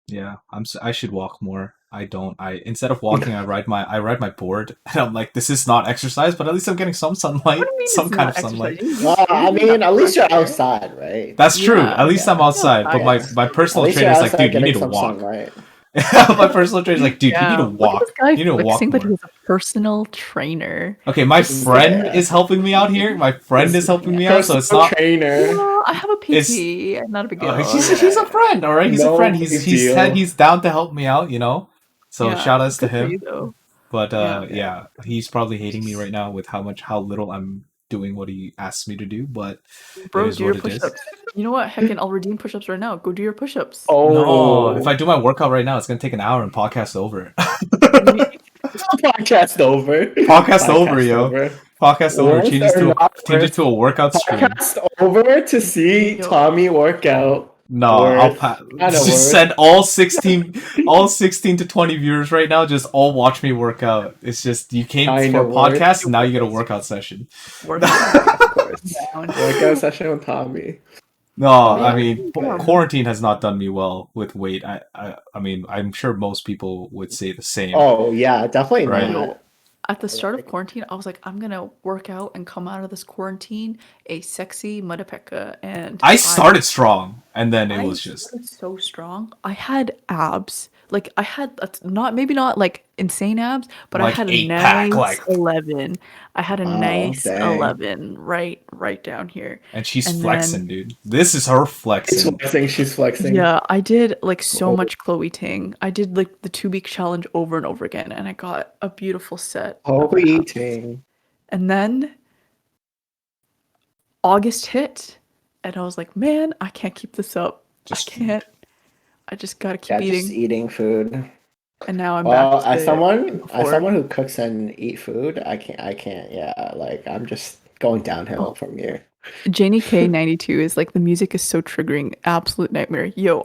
S2: Yeah, I should walk more. I don't. I instead of walking, I ride my board, and I'm like, this is not exercise, but at least I'm getting some
S3: What
S2: sunlight,
S3: do you mean
S2: some
S3: it's
S2: kind
S3: not
S2: of sunlight.
S3: exercising?
S4: Well, I
S3: You're getting
S4: mean,
S3: that
S4: at least
S3: fresh
S4: you're
S3: air.
S4: outside, right?
S2: That's true. At
S3: Yeah,
S2: least I'm
S3: yeah, you're
S2: outside. But
S3: outside.
S2: my
S4: Yeah.
S2: my
S4: At
S2: personal
S4: least you're
S2: trainer is like,
S4: outside
S2: dude, you need
S4: getting
S2: to
S4: some
S2: walk.
S4: sunlight.
S2: My personal trainer is like, dude, you need to
S3: Yeah, look at this
S2: walk.
S3: guy
S2: You need to walk
S3: flexing that he
S2: more.
S3: has a personal trainer.
S2: Okay, my
S3: Just
S2: friend
S4: Yeah.
S2: is helping me out here. My friend
S4: His
S2: is helping me out, so it's
S4: personal
S2: not.
S4: trainer.
S3: well, I have a
S2: It's
S3: PT, not a big deal. I get
S2: he's
S3: it.
S2: a friend, all right. He's a
S4: No
S2: friend.
S4: big
S2: He's said
S4: deal.
S2: he's down to help me out. You know, so
S3: Yeah,
S2: shout outs to
S3: good for
S2: him.
S3: you though.
S2: But
S3: Yeah.
S4: Yeah.
S2: yeah, he's probably hating me right now with how little I'm doing what he asks me to do. But it
S3: Bro,
S2: is
S3: do your
S2: what it is.
S3: push-ups. You know what? Heckin', I'll redeem push-ups right now. Go do your push-ups.
S2: No, if I
S4: Oh,
S2: do my workout right now, it's gonna take an hour and podcast over.
S3: You,
S4: podcast over.
S2: Podcast over,
S4: Podcast
S2: yo.
S4: over.
S2: Podcast over.
S4: Worth or not
S2: Changes
S4: worth?
S2: to a workout stream.
S4: Podcast over to see
S3: yo,
S4: Tommy work out.
S2: No,
S4: Worth. Kind of
S2: just
S4: worth.
S2: send all 16 to 20 viewers right now. Just all watch me work out. It's just you came
S4: Kind
S2: for a
S4: of worth.
S2: podcast, and now you get a workout session.
S3: workout
S4: Of course.
S3: down.
S4: Workout session with Tommy.
S2: No,
S3: But
S2: I
S3: yeah,
S2: mean
S3: warm.
S2: quarantine has not done me well with weight. I mean I'm sure most people would say the same,
S4: Oh yeah, definitely
S2: right?
S3: Yo,
S4: not.
S3: at the start of quarantine, I was like, I'm gonna work out and come out of this quarantine a sexy mudapeka, and
S2: I started strong, and then it
S3: I
S2: was just
S3: started so strong. I had abs. Like I had not maybe not like insane abs, but I
S2: like
S3: had a
S2: 8 pack,
S3: nice
S2: like,
S3: 11. I had a
S4: Oh
S3: nice
S4: dang.
S3: 11 right down here.
S2: and she's
S3: And
S2: flexing,
S3: then
S2: dude. This is her
S4: She's
S2: flexing.
S4: flexing. She's flexing.
S3: yeah, I did like so
S4: Oh.
S3: much Chloe Ting. I did like the 2 week challenge over and over again, and I got a beautiful set of
S4: Chloe
S3: abs.
S4: Ting.
S3: And then August hit, and I was like, man, I can't keep this up.
S2: Just
S3: I can't. I just gotta keep
S4: Yeah, just
S3: eating.
S4: eating food.
S3: And now I'm
S4: Well,
S3: back
S4: as
S3: to
S4: someone
S3: before.
S4: who cooks and eat food, I can't. Yeah, like I'm just going downhill
S3: Well,
S4: from here.
S3: Janie K92 is like the music is so triggering, absolute nightmare. Yo,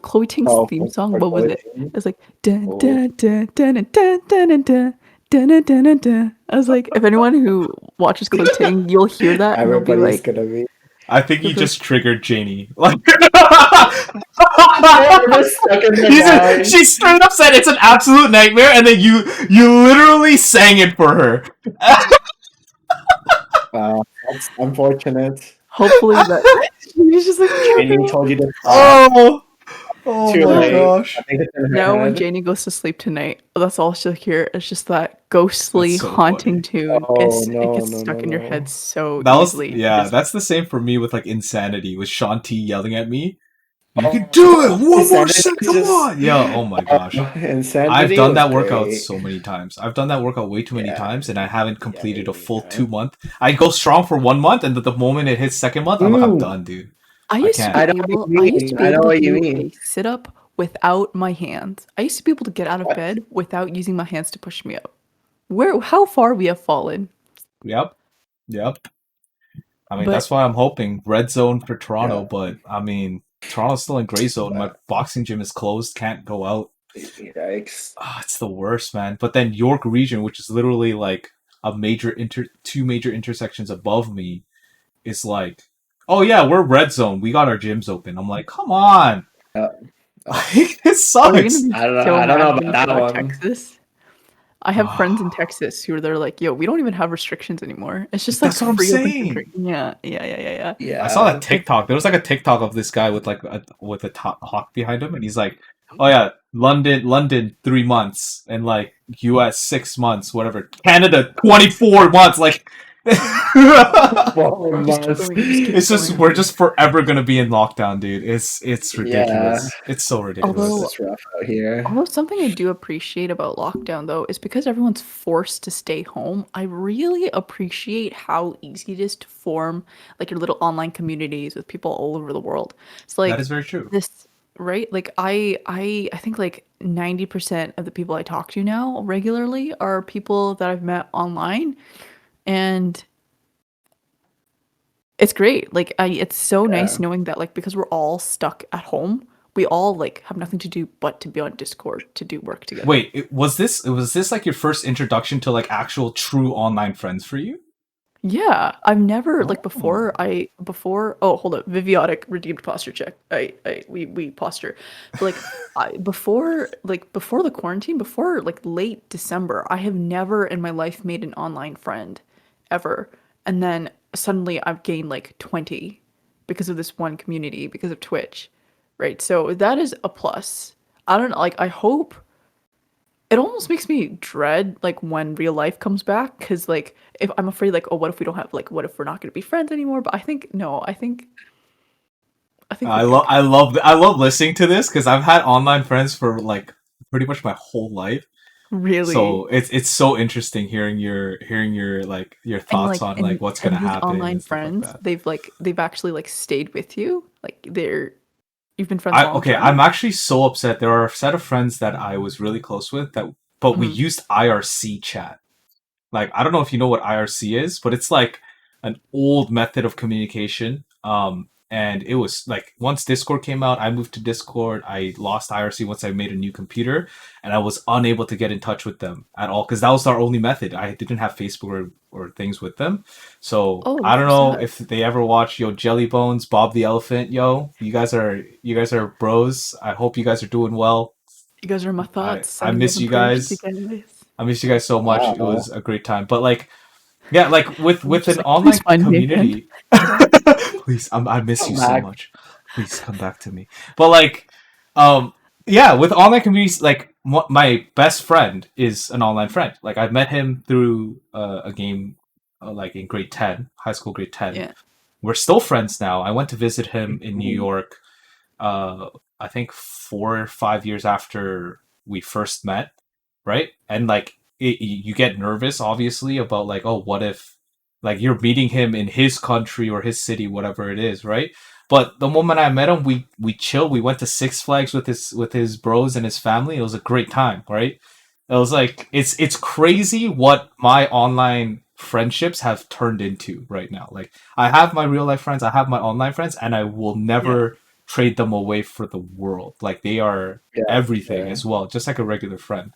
S3: Chloe Ting's
S4: Oh,
S3: theme
S4: for
S3: song, what was
S4: Chloe
S3: it?
S4: Ting.
S3: It's like dun
S4: Oh,
S3: dun dun dun dun dun dun dun dun dun dun dun dun. I was like, if anyone who watches Chloe Ting, you'll hear that and
S4: everybody's gonna be
S2: I think you
S3: you'll be like,
S2: just triggered Janie. Like
S4: just stuck in the mind.
S2: she straight up said it's an absolute nightmare, and then you literally sang it for her.
S4: Wow, that's unfortunate.
S3: hopefully that she's just like
S4: Janie told you to stop.
S2: Oh
S4: Too
S2: my
S4: late.
S2: gosh.
S4: I think it's in her
S3: now when
S4: head.
S3: Janie goes to sleep tonight, that's all she'll hear. It's just that ghostly,
S2: That's so
S3: haunting
S2: funny.
S3: tune.
S4: Oh
S3: It
S4: no,
S3: gets
S4: no,
S3: stuck
S4: no,
S3: in your
S4: no.
S3: head so
S2: That was
S3: easily.
S2: yeah, that's the same for me with like Insanity with Sean T yelling at me. You can
S4: Oh,
S2: do it! One more
S4: Insanity
S2: set, come
S4: just-
S2: on! Yeah, oh my gosh.
S4: Insanity
S2: I've done
S4: was
S2: that workout
S4: great.
S2: so many times. I've done that workout way too many
S4: Yeah.
S2: times, and I haven't completed a full
S4: yeah.
S2: 2 month. I go strong for 1 month, and the moment it hits second month, I'm like, I'm done, dude.
S3: I used to
S2: can't.
S3: be
S4: I know what
S3: able.
S4: you
S3: I used to
S4: mean.
S3: be
S4: I know
S3: able to
S4: what you
S3: do
S4: mean.
S3: a sit up without my hands. I used to be able to get out of
S4: What?
S3: bed without using my hands to push me up. How far we have fallen.
S2: Yep. I mean,
S3: But
S2: that's why I'm hoping red zone for Toronto,
S4: Yeah.
S2: but I mean, Toronto's still in gray zone. My boxing gym is closed, can't go out.
S4: Yikes.
S2: It's the worst, man. But then York region, which is literally like two major intersections above me, is like, oh yeah, we're red zone. We got our gyms open. I'm like, come on.
S4: Yeah.
S2: Like, it
S3: are we
S2: sucks.
S3: gonna be
S4: I don't know.
S3: so
S4: I don't know
S3: mad
S4: about
S3: when we
S4: that
S3: go to
S4: one.
S3: Texas? I have friends in Texas who are they're like, yo, we don't even have restrictions anymore. It's just like
S2: That's what I'm
S3: free open country.
S2: saying.
S3: Yeah.
S2: I saw that
S4: Yeah.
S2: TikTok. There was like a TikTok of this guy with like with a top hawk behind him, and he's like, "Oh yeah, London 3 months, and like U.S. 6 months, whatever. Canada 24 months." Like,
S4: 4 months.
S2: it's just we're just forever gonna be in lockdown, dude. It's
S4: Yeah,
S2: ridiculous. It's so ridiculous.
S3: Although
S4: it's rough out here.
S3: something I do appreciate about lockdown though is because everyone's forced to stay home, I really appreciate how easy it is to form like your little online communities with people all over the world. It's
S2: That
S3: like
S2: is very true.
S3: this, right? Like I think like 90% of the people I talk to now regularly are people that I've met online, and it's great. Like it's so nice
S4: Yeah.
S3: knowing that like because we're all stuck at home, we all like have nothing to do but to be on Discord to do work together.
S2: Wait, was this like your first introduction to like actual true online friends for you?
S3: Yeah, I've never like
S2: Oh,
S3: before oh hold up, Viviotic redeemed posture check. We posture. But like before the quarantine, before like late December, I have never in my life made an online friend ever. And then suddenly I've gained like 20 because of this one community, because of Twitch. Right? So that is a plus. I don't know, like I hope it almost makes me dread like when real life comes back because like if I'm afraid like oh what if we don't have like what if we're not going to be friends anymore, but I think no, I think we're good.
S2: I love listening to this because I've had online friends for like pretty much my whole life. So
S3: Really.
S2: it's so interesting hearing your like your
S3: And
S2: thoughts
S3: like
S2: on like what's gonna
S3: and these
S2: happen
S3: online
S2: and stuff like
S3: friends,
S2: that.
S3: they've actually like stayed with you, like you've been friends a long
S2: I'm
S3: time.
S2: actually so upset. There are a set of friends that I was really close with that, but we
S3: Hmm.
S2: used IRC chat. Like I don't know if you know what IRC is, but it's like an old method of communication. And it was like once Discord came out, I moved to Discord. I lost IRC once I made a new computer, and I was unable to get in touch with them at all because that was our only method. I didn't have Facebook or things with them, so
S3: Oh,
S2: I
S3: that's
S2: don't
S3: so
S2: know
S3: sad.
S2: if they ever watch Yo Jelly Bones, Bob the Elephant. Yo, you guys are bros. I hope you guys are doing well.
S3: You guys are in my thoughts.
S2: I
S3: Sending love
S2: miss
S3: and
S2: you
S3: prayers to
S2: guys.
S3: you guys.
S2: I miss you guys so much. It
S4: Wow.
S2: was a great time. But like, yeah, like
S3: I'm
S2: with
S3: just
S2: an
S3: like, please
S2: online
S3: find me again.
S2: community, please, I miss
S4: Come
S2: you so
S4: back.
S2: much. Please come back to me. But like, um, yeah, with online communities, like my best friend is an online friend. Like I met him through a game, like in grade 10, high school grade 10.
S3: Yeah.
S2: We're still friends now. I went to visit him in New York. Uh, I think 4 or 5 years after we first met, right? And like you get nervous, obviously, about like, oh, what if like you're meeting him in his country or his city, whatever it is, right? But the moment I met him, we chilled. We went to Six Flags with his bros and his family. It was a great time, right? It was like it's crazy what my online friendships have turned into right now. Like I have my real life friends, I have my online friends, and I will
S3: Yeah.
S2: never trade them away for the world. Like they are
S4: Yeah,
S2: everything
S4: sure.
S2: as well, just like a regular friend,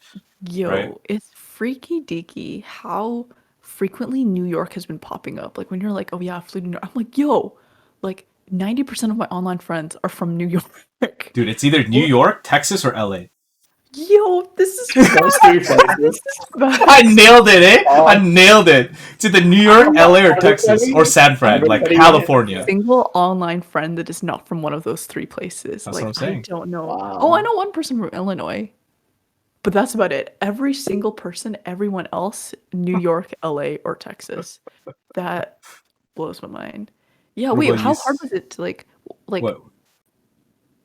S2: right?
S3: Yo, it's freaky deaky how frequently New York has been popping up. Like when you're like, oh yeah, I flew to New York. I'm like, yo, like 90% of my online friends are from New York.
S2: Dude, it's either New
S3: What?
S2: York, Texas, or LA.
S3: Yo, this is
S4: Those three
S3: bad.
S4: places.
S3: This is
S2: I
S3: bad.
S2: nailed it, eh? I
S4: All,
S2: nailed it. It's either New York,
S3: How
S2: LA, or Texas, or
S4: everybody,
S2: San Fran, like
S4: everybody.
S2: California.
S3: single online friend that is not from one of those three places.
S2: That's what
S3: Like
S2: I'm
S3: I
S2: saying.
S3: don't know. Oh, I
S4: Wow.
S3: know one person from Illinois, but that's about it. Every single person, everyone else, New York, LA, or Texas. That blows my mind. Yeah,
S2: What
S3: wait,
S2: about you?
S3: how hard was it to like
S2: What?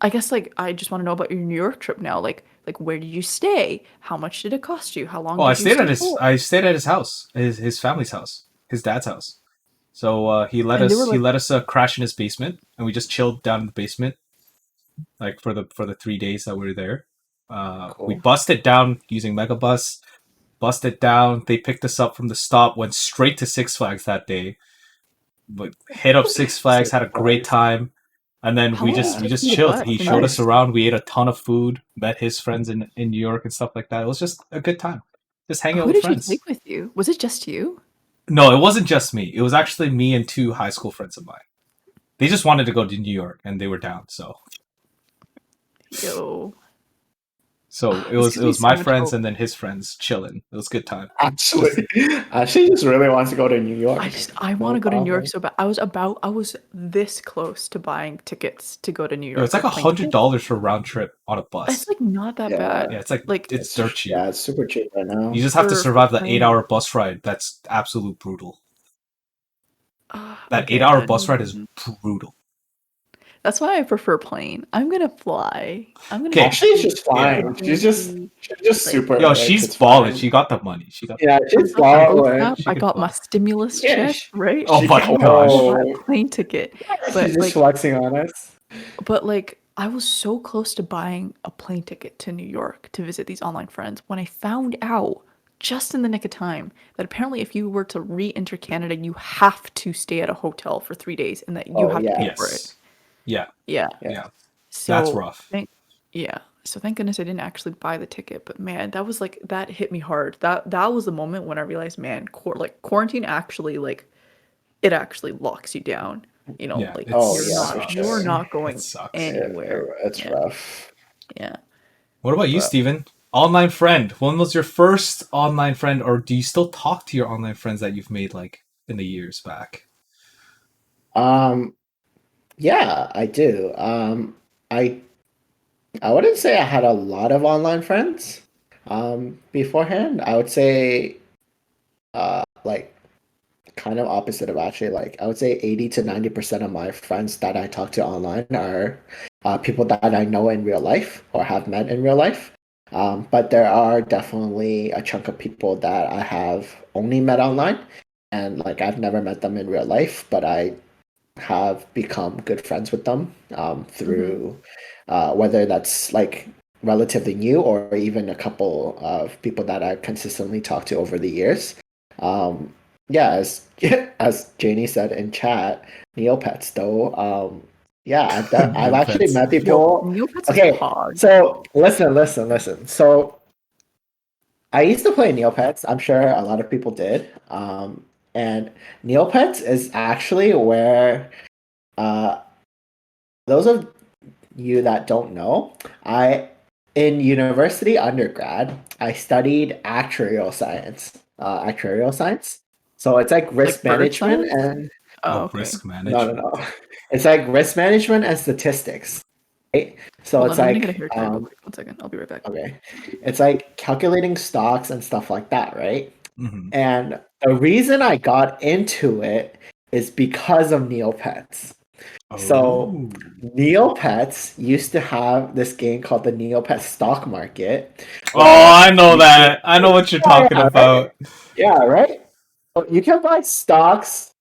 S3: I guess like I just want to know about your New York trip now. Like where did you stay? How much did it cost you? How long
S2: Oh,
S3: did you stay for?
S2: I stayed at his house, his family's house, his dad's house. So
S3: And they were
S2: he
S3: like,
S2: let us crash in his basement, and we just chilled down in the basement like for the 3 days that we were there. We
S4: Cool.
S2: busted down using Megabus, busted down. They picked us up from the stop, went straight to Six Flags that day. But hit up Six Flags,
S4: Six
S2: had a great
S4: Flags.
S2: time, and then
S3: how long did it
S2: we
S3: take
S2: just
S3: you to
S2: chilled.
S3: bus
S2: He
S3: from
S2: showed
S3: there?
S2: us
S4: Nice.
S2: around. We ate a ton of food, met his friends in New York and stuff like that. It was just a good time, just hanging out
S3: Who
S2: with
S3: did you
S2: friends.
S3: take with you? Was it just you?
S2: No, it wasn't just me. It was actually me and two high school friends of mine. They just wanted to go to New York and they were down. So
S3: Yo,
S2: So it
S3: This
S2: was
S3: gives me so
S2: my
S3: much
S2: friends
S3: hope.
S2: and then his friends chilling. It was a good time.
S4: Actually, she just really wants to go to New York.
S3: I
S4: No
S3: want to go to New York
S4: problem.
S3: so bad. I was this close to buying tickets to go to New
S2: Yo, it's
S3: York,
S2: like
S3: like plane tickets.
S2: $100 for a round trip on a
S3: It's
S2: bus.
S3: like not that
S4: Yeah,
S3: bad.
S2: Yeah, it's like
S3: Like
S2: it's dirt cheap.
S4: yeah, it's super cheap right
S2: You
S4: now.
S2: just have to
S3: for
S2: survive the
S3: plane.
S2: 8-hour bus ride. That's absolute brutal. That
S3: Okay,
S2: 8-hour
S3: yeah,
S2: bus ride is brutal.
S3: that's why I prefer plane. I'm gonna fly. I'm gonna
S2: Okay,
S4: Actually,
S3: do
S4: she's
S2: yeah.
S4: fine. She's just
S3: like
S4: super
S2: Yo,
S4: rich.
S2: she's
S4: It's
S2: balling.
S4: fine.
S2: She got the money. She got.
S4: Yeah,
S3: I
S4: she's
S3: got the
S4: balling.
S3: bootstrap.
S2: She
S3: I
S2: could
S3: got my
S2: fly.
S3: stimulus
S4: Yeah,
S3: check, right?
S2: Oh
S4: she
S2: my
S4: can.
S2: gosh.
S3: Buy
S4: Oh,
S3: a plane ticket.
S4: she's
S3: But
S4: just
S3: like
S4: flexing on us.
S3: But like I was so close to buying a plane ticket to New York to visit these online friends when I found out just in the nick of time that apparently if you were to re-enter Canada, you have to stay at a hotel for 3 days and that you
S4: Oh
S3: have to pay
S4: yeah,
S3: for it.
S2: Yes. Yeah.
S3: Yeah.
S4: yeah.
S2: Yeah. That's
S3: So
S2: rough.
S3: yeah. So thank goodness I didn't actually buy the ticket, but man, that was like that hit me hard. That was the moment when I realized, man, quarantine actually like it actually locks you down.
S2: Yeah.
S3: Like
S4: Oh yeah, for
S3: you're
S4: sure.
S2: sucks.
S3: not
S2: It
S3: going
S2: sucks.
S3: anywhere.
S4: It's
S3: Yeah.
S4: rough.
S3: Yeah.
S2: What about you,
S3: But
S2: Steven? Online friend. When was your first online friend, or do you still talk to your online friends that you've made like in the years back?
S4: Um, yeah, I do. I I wouldn't say I had a lot of online friends beforehand. I would say like kind of opposite of actually like I would say 80 to 90% of my friends that I talk to online are people that I know in real life or have met in real life. But there are definitely a chunk of people that I have only met online and like I've never met them in real life, but I have become good friends with them
S3: mhm.
S4: through whether that's like relatively new or even a couple of people that I've consistently talked to over the years. Um, yeah, as as Janie said in chat, Neopets though. Yeah, I've actually
S2: Neopets.
S4: met
S3: Yo,
S4: people.
S3: Neopets is
S4: Okay,
S3: pog.
S4: so listen. So I used to play Neopets. I'm sure a lot of people did. And Neopets is actually where uh, those of you that don't know, I in university undergrad, I studied actuarial science. So it's like risk
S3: Like bird
S4: management
S3: science?
S4: and
S3: Oh,
S2: Oh,
S3: okay.
S2: risk
S4: no.
S2: management.
S4: It's like risk management and statistics, right? So
S3: Hold
S4: it's
S3: on, I'm gonna get a
S4: like
S3: haircut real quick. 1 second. I'll be right back.
S4: okay, it's like calculating stocks and stuff like that, right?
S2: Hmm.
S4: And the reason I got into it is because of Neopets. So
S2: Oh.
S4: Neopets used to have this game called the Neopets stock market
S2: Oh,
S4: where
S2: I know
S4: you can,
S2: that. I know what you're talking
S4: yeah, right?
S2: about.
S4: Yeah, right? So you can buy stocks,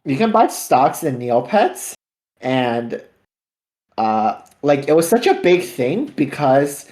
S4: you can buy stocks in Neopets and like it was such a big thing because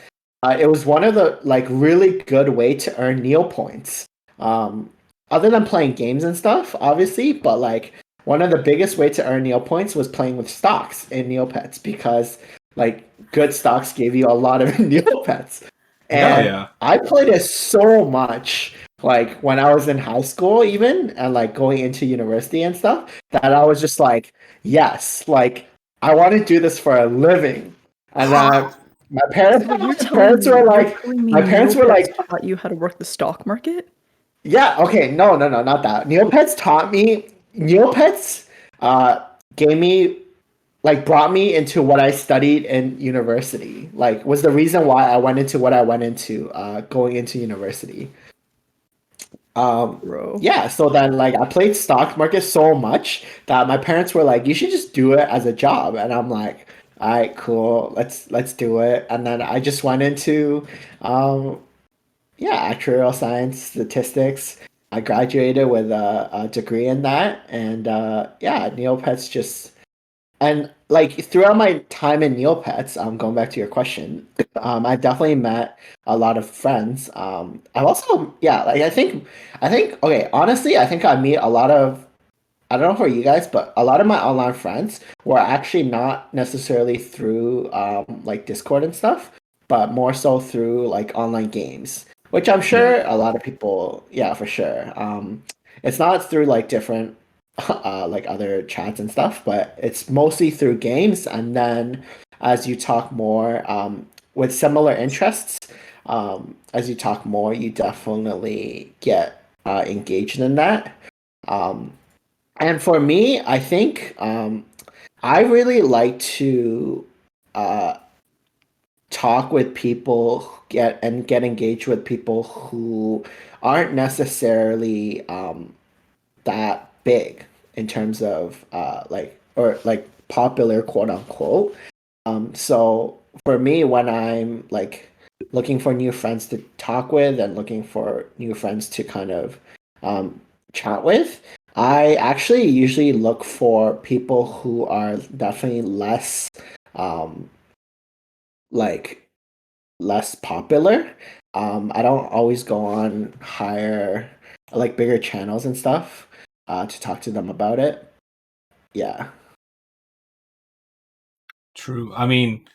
S4: it was one of the like really good way to earn Neo points. Um, other than playing games and stuff, obviously, but like one of the biggest way to earn Neo points was playing with stocks in Neopets because like good stocks gave you a lot of Neopets.
S2: Yeah,
S4: And
S2: yeah.
S4: I played it so much like when I was in high school even and like going into university and stuff that I was just like, yes, like I want to do this for a living. And my parents,
S3: So
S4: my parents were
S3: you're
S4: like,
S3: telling me
S4: my parents were
S3: Neopets
S4: like,
S3: taught you how to work the stock market?
S4: yeah, okay, no, not that. Neopets taught me. Neopets gave me like brought me into what I studied in university. Like was the reason why I went into what I went into going into university. Um,
S3: Bro.
S4: yeah, so then like I played stock market so much that my parents were like, "You should just do it as a job," and I'm like, "All right, cool, let's do it." And then I just went into, um, yeah, actuarial science, statistics. I graduated with a degree in that, and yeah, Neopets just and like throughout my time in Neopets, going back to your question, I definitely met a lot of friends. I've also, yeah, like I think, okay, honestly, I think I meet a lot of, I don't know for you guys, but a lot of my online friends were actually not necessarily through like Discord and stuff, but more so through like online games, which I'm
S2: Yeah.
S4: sure a lot of people, yeah, for sure. It's not through like different like other chats and stuff, but it's mostly through games. And then as you talk more, with similar interests. As you talk more, you definitely get engaged in that. Um, and for me, I think I really like to uh, talk with people, get engaged with people who aren't necessarily that big in terms of like popular quote unquote. So for me, when I'm like looking for new friends to talk with and looking for new friends to kind of um, chat with, I actually usually look for people who are definitely less um, like less popular. I don't always go on higher like bigger channels and stuff to talk to them about it. Yeah.
S2: True. I mean,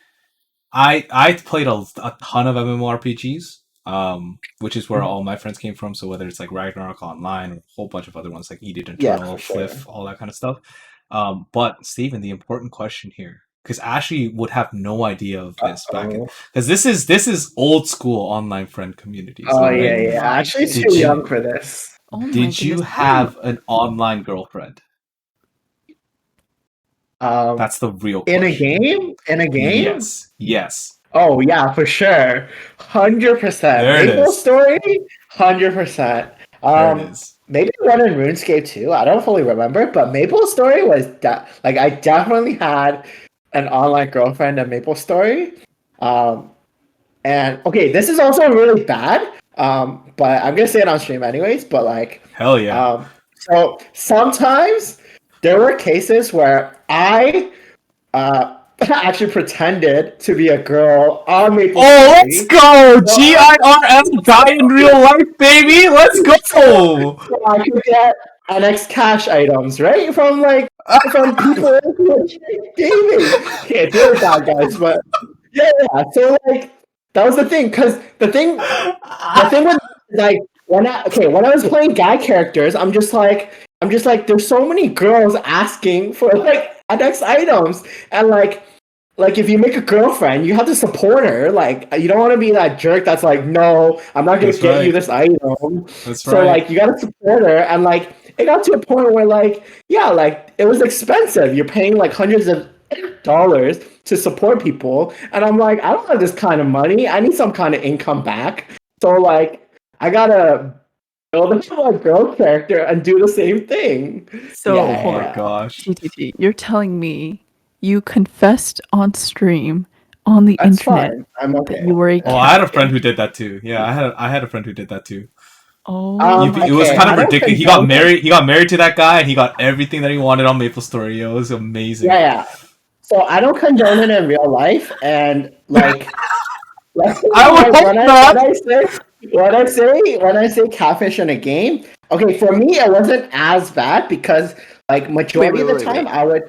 S2: I played a ton of MMORPGs, which is where all my friends came from. So whether it's like Ragnarok Online or a whole bunch of other ones like Edict
S4: Yeah, for
S2: Internal,
S4: sure.
S2: Fliff, all that kind of stuff. But Steven, the important question here, because Ashley would have no idea of this back in,
S4: Uh-oh.
S2: because this is old school online friend communities.
S4: Oh
S2: All
S4: yeah,
S2: right.
S3: Oh
S4: yeah.
S3: my
S4: Actually,
S2: Did
S4: too
S3: goodness.
S2: you
S4: young for this.
S3: Oh my
S2: did you
S3: goodness. How old?
S2: have an online girlfriend?
S4: Um,
S2: That's the real
S4: in a
S2: question.
S4: game, in a game.
S2: Yes. Yes.
S4: Oh yeah, for sure. 100%.
S2: There it
S4: Maple
S2: is.
S4: Story, 100%.
S2: There it is.
S4: Maybe one in RuneScape too. I don't fully remember, but Maple Story was like I definitely had an online girlfriend at Maple Story. Um, and okay, this is also really bad. But I'm gonna say it on stream anyways. But like,
S2: Hell yeah.
S4: so sometimes there were cases where I actually pretended to be a girl on Maple
S2: Oh, let's
S4: Story.
S2: go!
S4: So,
S2: GIRL guy in real life, baby! Let's
S4: so,
S2: go!
S4: so I could get NX cash items, right? From people who are gaming. Okay, it's really bad, guys, but yeah. So like that was the thing, because the thing was like when I was playing guy characters, I'm just like there's so many girls asking for like NX items, and like if you make a girlfriend, you have to support her. Like you don't want to be that jerk that's like, no, I'm not gonna
S2: That's
S4: get you
S2: right.
S4: this item.
S2: That's
S4: So
S2: right.
S4: like you gotta support her, and like it got to a point where like yeah, like it was expensive. You're paying like hundreds of dollars to support people, and I'm like, I don't have this kind of money. I need some kind of income back. So like I gotta build a girl character and do the same thing.
S3: So
S2: Oh
S4: Yeah,
S3: hold
S2: my
S3: on.
S4: yeah.
S2: gosh.
S3: TTT, you're telling me you confessed on stream on the
S4: That's
S3: internet
S4: fine. I'm
S3: that
S4: okay.
S3: you were a
S2: Oh, I had a friend
S3: catfish?
S2: who did that too. Yeah, I had a friend who did that too.
S3: Oh my
S2: It was
S4: Okay,
S2: kind
S4: I
S2: of
S4: don't
S2: ridiculous. He got
S4: condone it.
S2: married. He got married to that guy, and he got everything that he wanted on Maple Story. It was
S4: Yeah,
S2: amazing.
S4: yeah. So I don't condone it in real life, and like
S2: I would hope
S4: when I
S2: not.
S4: when I say catfish in a game, okay, for me it wasn't as bad because like
S3: wait,
S4: majority
S3: wait,
S4: of the
S3: wait,
S4: time
S3: wait.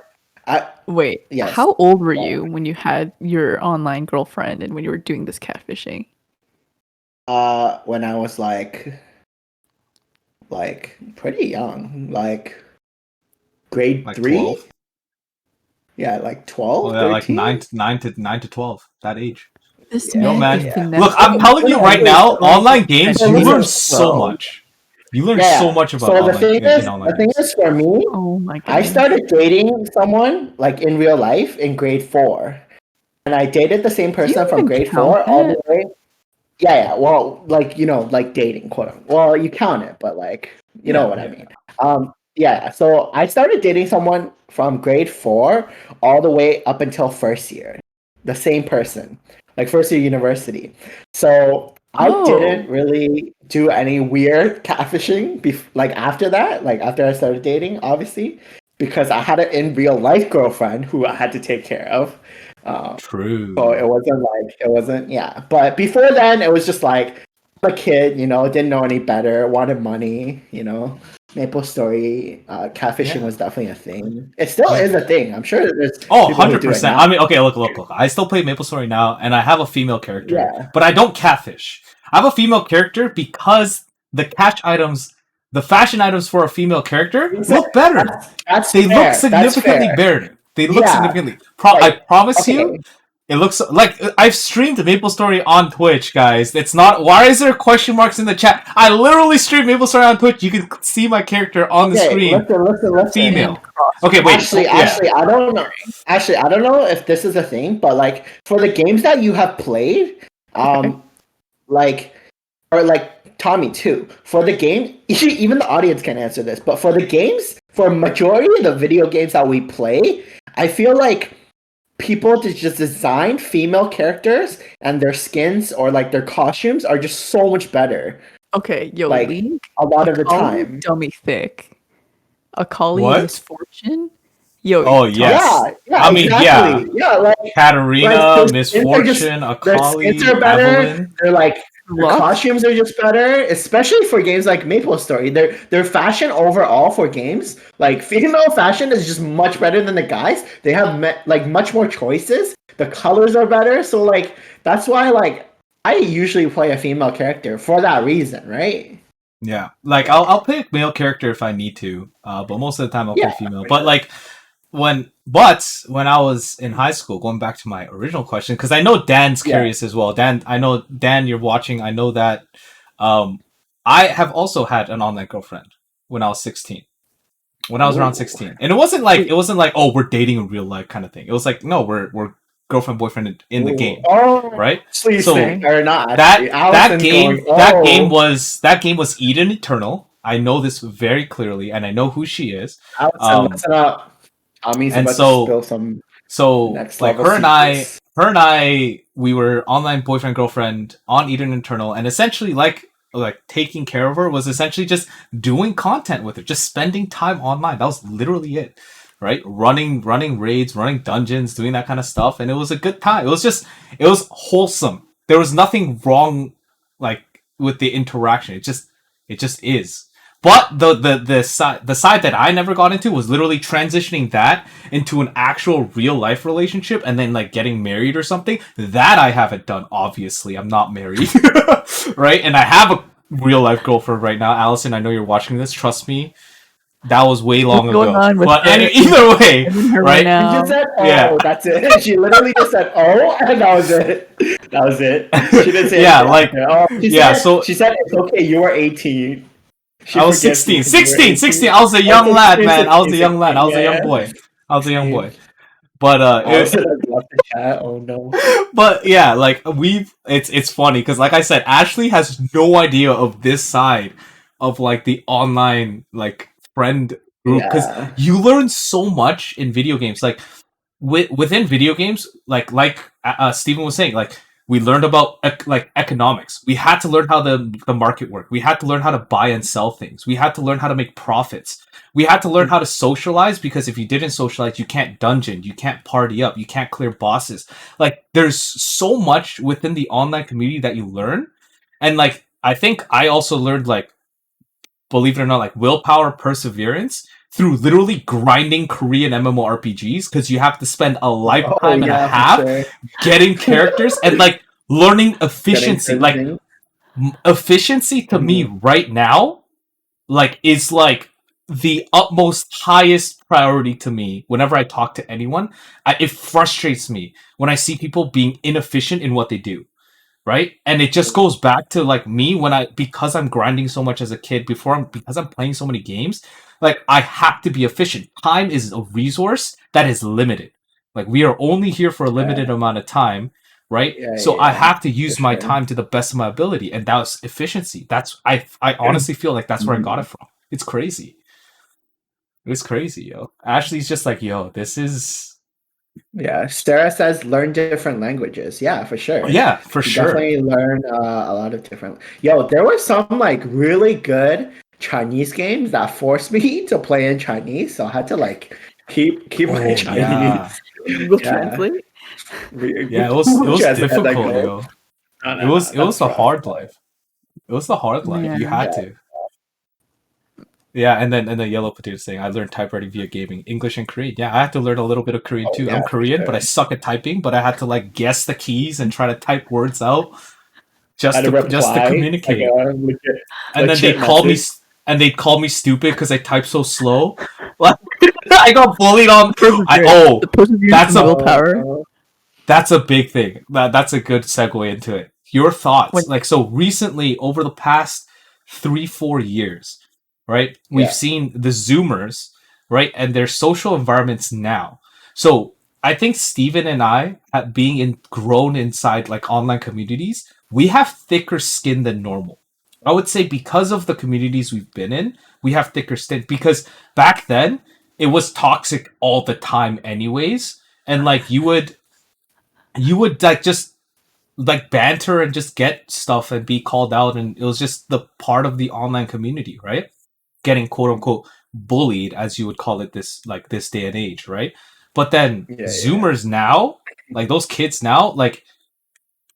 S4: I
S3: Wait.
S4: yes.
S3: How old were
S4: Well,
S3: you when you had your online girlfriend and when you were doing this catfishing?
S4: when I was like pretty young, like grade
S2: Like
S4: 3,
S2: 12.
S4: yeah, like
S2: Oh
S4: 12,
S2: yeah, like
S4: 13.
S2: 9 to 12. That age.
S3: This
S2: Yo,
S3: man
S4: Yeah,
S3: is
S2: man.
S4: yeah.
S2: Look,
S3: finessing
S2: I'm
S4: So,
S2: telling
S3: people
S2: you
S4: yeah,
S2: right
S3: into
S2: now,
S3: selling
S2: online games,
S4: so
S2: you
S3: catfishing
S2: learn
S4: listen,
S2: so
S3: pro.
S2: much. You learn so
S4: yeah.
S2: much about
S4: So the
S2: online
S4: thing
S2: in
S4: is,
S2: online
S4: the thing
S2: games.
S4: is for me,
S3: Oh my
S4: I
S3: goodness.
S4: started dating someone like in real life in grade 4. And I dated the same
S3: Do you
S4: person from
S3: even
S4: grade
S3: count
S4: 4 all the
S3: that?
S4: way. Yeah, yeah. Well, like like dating, quote unquote. Well, you count it, but like you know
S2: Yeah,
S4: what I
S2: yeah.
S4: mean. Yeah. So I started dating someone from grade 4 all the way up until first year. The same person, like first year university. So I
S3: Oh.
S4: didn't really do any weird catfishing like after that, like after I started dating, obviously, because I had an in real life girlfriend who I had to take care of. Um, so
S2: True.
S4: it wasn't, yeah. But before then, it was just like I'm a kid, didn't know any better, wanted money. Maple Story, catfishing
S2: Yeah.
S4: was definitely a thing. It still
S2: Yeah.
S4: is a thing. I'm sure there's
S2: Oh,
S4: people who do it
S2: 100%.
S4: now.
S2: I mean, okay, look. I still play MapleStory now, and I have a female character,
S4: Yeah,
S2: but I don't catfish. I have a female character because the catch items, the fashion items for a female character look better.
S4: that's
S2: They look
S4: fair. That's
S2: significantly
S4: fair.
S2: better. They look
S4: Yeah,
S2: significantly. I
S4: like
S2: promise you,
S4: okay.
S2: It looks like I've streamed Maple Story on Twitch, guys. It's not. Why is there question marks in the chat? I literally streamed Maple Story on Twitch. You can see my character on the
S4: Okay,
S2: screen.
S4: listen.
S2: Female. Okay, wait.
S4: Actually, I don't know. Actually, I don't know if this is a thing, but like for the games that you have played, like or like Tommy too. For the game, even the audience can answer this, but for the games, for majority of the video games that we play, I feel like people to just design female characters and their skins or like their costumes are just so much better.
S3: Okay, yo,
S4: Like
S3: Link,
S4: a lot of the
S3: Akali,
S4: time.
S3: dummy thick. Akali
S2: What?
S3: Misfortune. Yo,
S2: Oh yes.
S4: Yeah,
S2: I mean,
S4: exactly. Yeah, like
S2: Katarina,
S4: their skins are
S2: Misfortune,
S4: their
S2: Akali,
S4: skins are better.
S2: Evelyn.
S4: They're like their
S3: Lux?
S4: costumes are just better, especially for games like Maple Story. Their fashion overall for games, like female fashion is just much better than the guys. They have like much more choices. The colors are better, so like that's why like I usually play a female character for that reason, right?
S2: Yeah, like I'll play a male character if I need to, but most of the time I'll play female. But like when I was in high school, going back to my original question, because I know Dan's curious as well. Dan, I know Dan, you're watching. I know that. I have also had an online girlfriend when I was 16. When I was around 16, and it wasn't like oh we're dating in real life kind of thing. It was like no we're girlfriend boyfriend in the game, right?
S4: Please
S2: So
S4: or not
S2: that game was Eden Eternal. I know this very clearly, and I know who she is.
S4: Allison, listen up. Tommy's
S2: and
S4: about
S2: so-
S4: to spill some
S2: So
S4: next
S2: like
S4: level
S2: her and
S4: secrets.
S2: I, we were online boyfriend girlfriend on Eden Eternal, and essentially like taking care of her was essentially just doing content with her, just spending time online. That was literally it, right? Running raids, running dungeons, doing that kind of stuff, and it was a good time. It was wholesome. There was nothing wrong like with the interaction. It just is. But the side that I never got into was literally transitioning that into an actual real life relationship and then like getting married or something. That I haven't done. Obviously, I'm not married, right? And I have a real life girlfriend right now, Allison. I know you're watching this. Trust me, that was way long
S3: What's going
S2: ago.
S3: on with
S2: But
S3: her?
S2: either way,
S3: Her
S2: right?
S4: She
S3: now.
S4: just said, "Oh,
S2: Yeah.
S4: that's it." She literally just said, "Oh," and that was it. That was it. She didn't say
S2: Yeah,
S4: anything
S2: like-
S4: after. Oh,
S2: yeah, so-
S4: she said it's okay. You were 18. She
S2: I was
S4: forgets you
S2: 16.
S4: 'cause you were
S2: 16. I was a young lad, man. I was a young lad. I was a
S4: yeah.
S2: young boy. I was a young boy. But
S4: Allison has left the chat. Oh no.
S2: but yeah, like it's funny because like I said, Ashley has no idea of this side of like the online like friend group because
S4: Yeah.
S2: you learn so much in video games. Like within video games, like Steven was saying, like we learned about like economics. We had to learn how the market worked. We had to learn how to buy and sell things. We had to learn how to make profits. We had to learn how to socialize because if you didn't socialize, you can't dungeon, you can't party up, you can't clear bosses. Like there's so much within the online community that you learn. And like I think I also learned like believe it or not like willpower, perseverance through literally grinding Korean MMORPGs because you have to spend a lifetime and a
S4: for
S2: half
S4: sure.
S2: getting characters and like learning efficiency.
S4: Getting
S2: Like
S4: everything.
S2: efficiency to me right now like is like the utmost highest priority to me whenever I talk to anyone. It frustrates me when I see people being inefficient in what they do, right? And it just goes back to like me because I'm grinding so much as a kid because I'm playing so many games, like I have to be efficient. Time is a resource that is limited. Like we are only here for a limited amount of time, right? So I have to use my time to the best of my ability, and that's efficiency. That's I honestly feel like that's where I got it from. It's crazy. It's crazy, yo. Ashley's just like, yo, this is
S4: Yeah, Sarah says learn different languages. Yeah, for sure.
S2: yeah, for
S4: You
S2: sure.
S4: definitely learn a lot of different. Yo, there were some like really good Chinese games that forced me to play in Chinese, so I had to like keep my Chinese.
S2: yeah.
S3: Google
S4: Yeah.
S3: Translate.
S2: Yeah, it was difficult, yo. It was the hard life. It was the hard life. You
S3: Man.
S2: had to. Yeah, and then Yellow Potato saying I learned typewriting via gaming, English and Korean. Yeah, I had to learn a little bit of Korean too.
S4: yeah,
S2: I'm
S4: for
S2: Korean, but I
S4: sure.
S2: suck at typing. But I had to like guess the keys and try to type words out just
S4: Had
S2: to
S4: reply,
S2: just to communicate.
S4: legit,
S2: And then they
S4: legit
S2: called me
S4: message.
S2: and they called me stupid because I type so slow. Like I got bullied on.
S3: The perseverance
S2: oh,
S3: and
S2: that's a-
S3: willpower.
S2: That's a big thing. That's a good segue into it. Your thoughts,
S3: When
S2: like, so recently over the past 3-4 years, right? We've
S4: Yeah.
S2: seen the Zoomers, right, and their social environments now. So I think Steven and I, grown inside like online communities, we have thicker skin than normal. I would say because of the communities we've been in, we have thicker skin because back then it was toxic all the time, anyways. And like you would like just like banter and just get stuff and be called out, and it was just the part of the online community, right? Getting quote unquote bullied, as you would call it, this day and age, right? But then
S4: Yeah, yeah.
S2: Zoomers now, like those kids now, like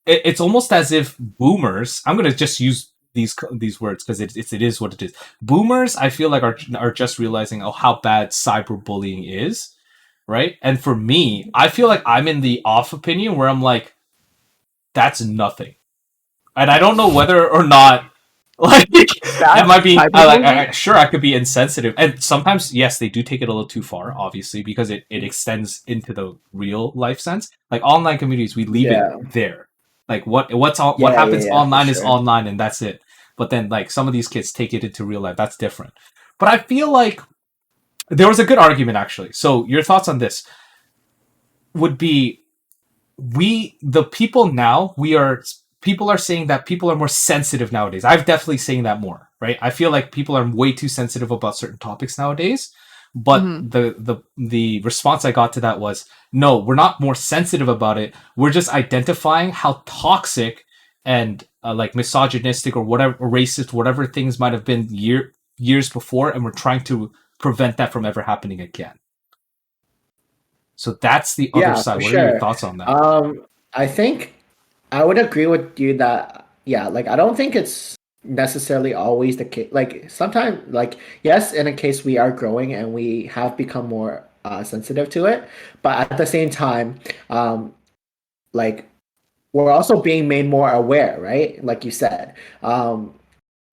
S2: it's almost as if boomers. I'm gonna just use these words because it is what it is. Boomers, I feel like are just realizing how bad cyberbullying is, right? And for me, I feel like I'm in the off opinion where I'm like, that's nothing. And I don't know whether or not like
S3: that's
S2: am I being
S3: cyberbullying?
S2: sure I could be insensitive. And sometimes yes, they do take it a little too far, obviously, because it extends into the real life sense. Like online communities, we leave it
S4: Yeah.
S2: there. Like what
S4: Yeah, yeah,
S2: happens
S4: yeah, for
S2: online is
S4: sure.
S2: online and that's it. But then like some of these kids take it into real life. That's different. But I feel like there was a good argument actually. So your thoughts on this would be the people now people are saying that people are more sensitive nowadays. I've definitely saying that more, right? I feel like people are way too sensitive about certain topics nowadays. But
S3: Hmm.
S2: the response I got to that was, no, we're not more sensitive about it. We're just identifying how toxic and like misogynistic or whatever, or racist, whatever things might have been years before, and we're trying to prevent that from ever happening again. So that's the other
S4: Yeah,
S2: side.
S4: for
S2: What are your
S4: sure.
S2: thoughts on that?
S4: I think I would agree with you that yeah, like I don't think it's necessarily always the case. Like sometimes, like yes, in a case we are growing and we have become more sensitive to it, but at the same time, um, like we're also being made more aware, right? Like you said,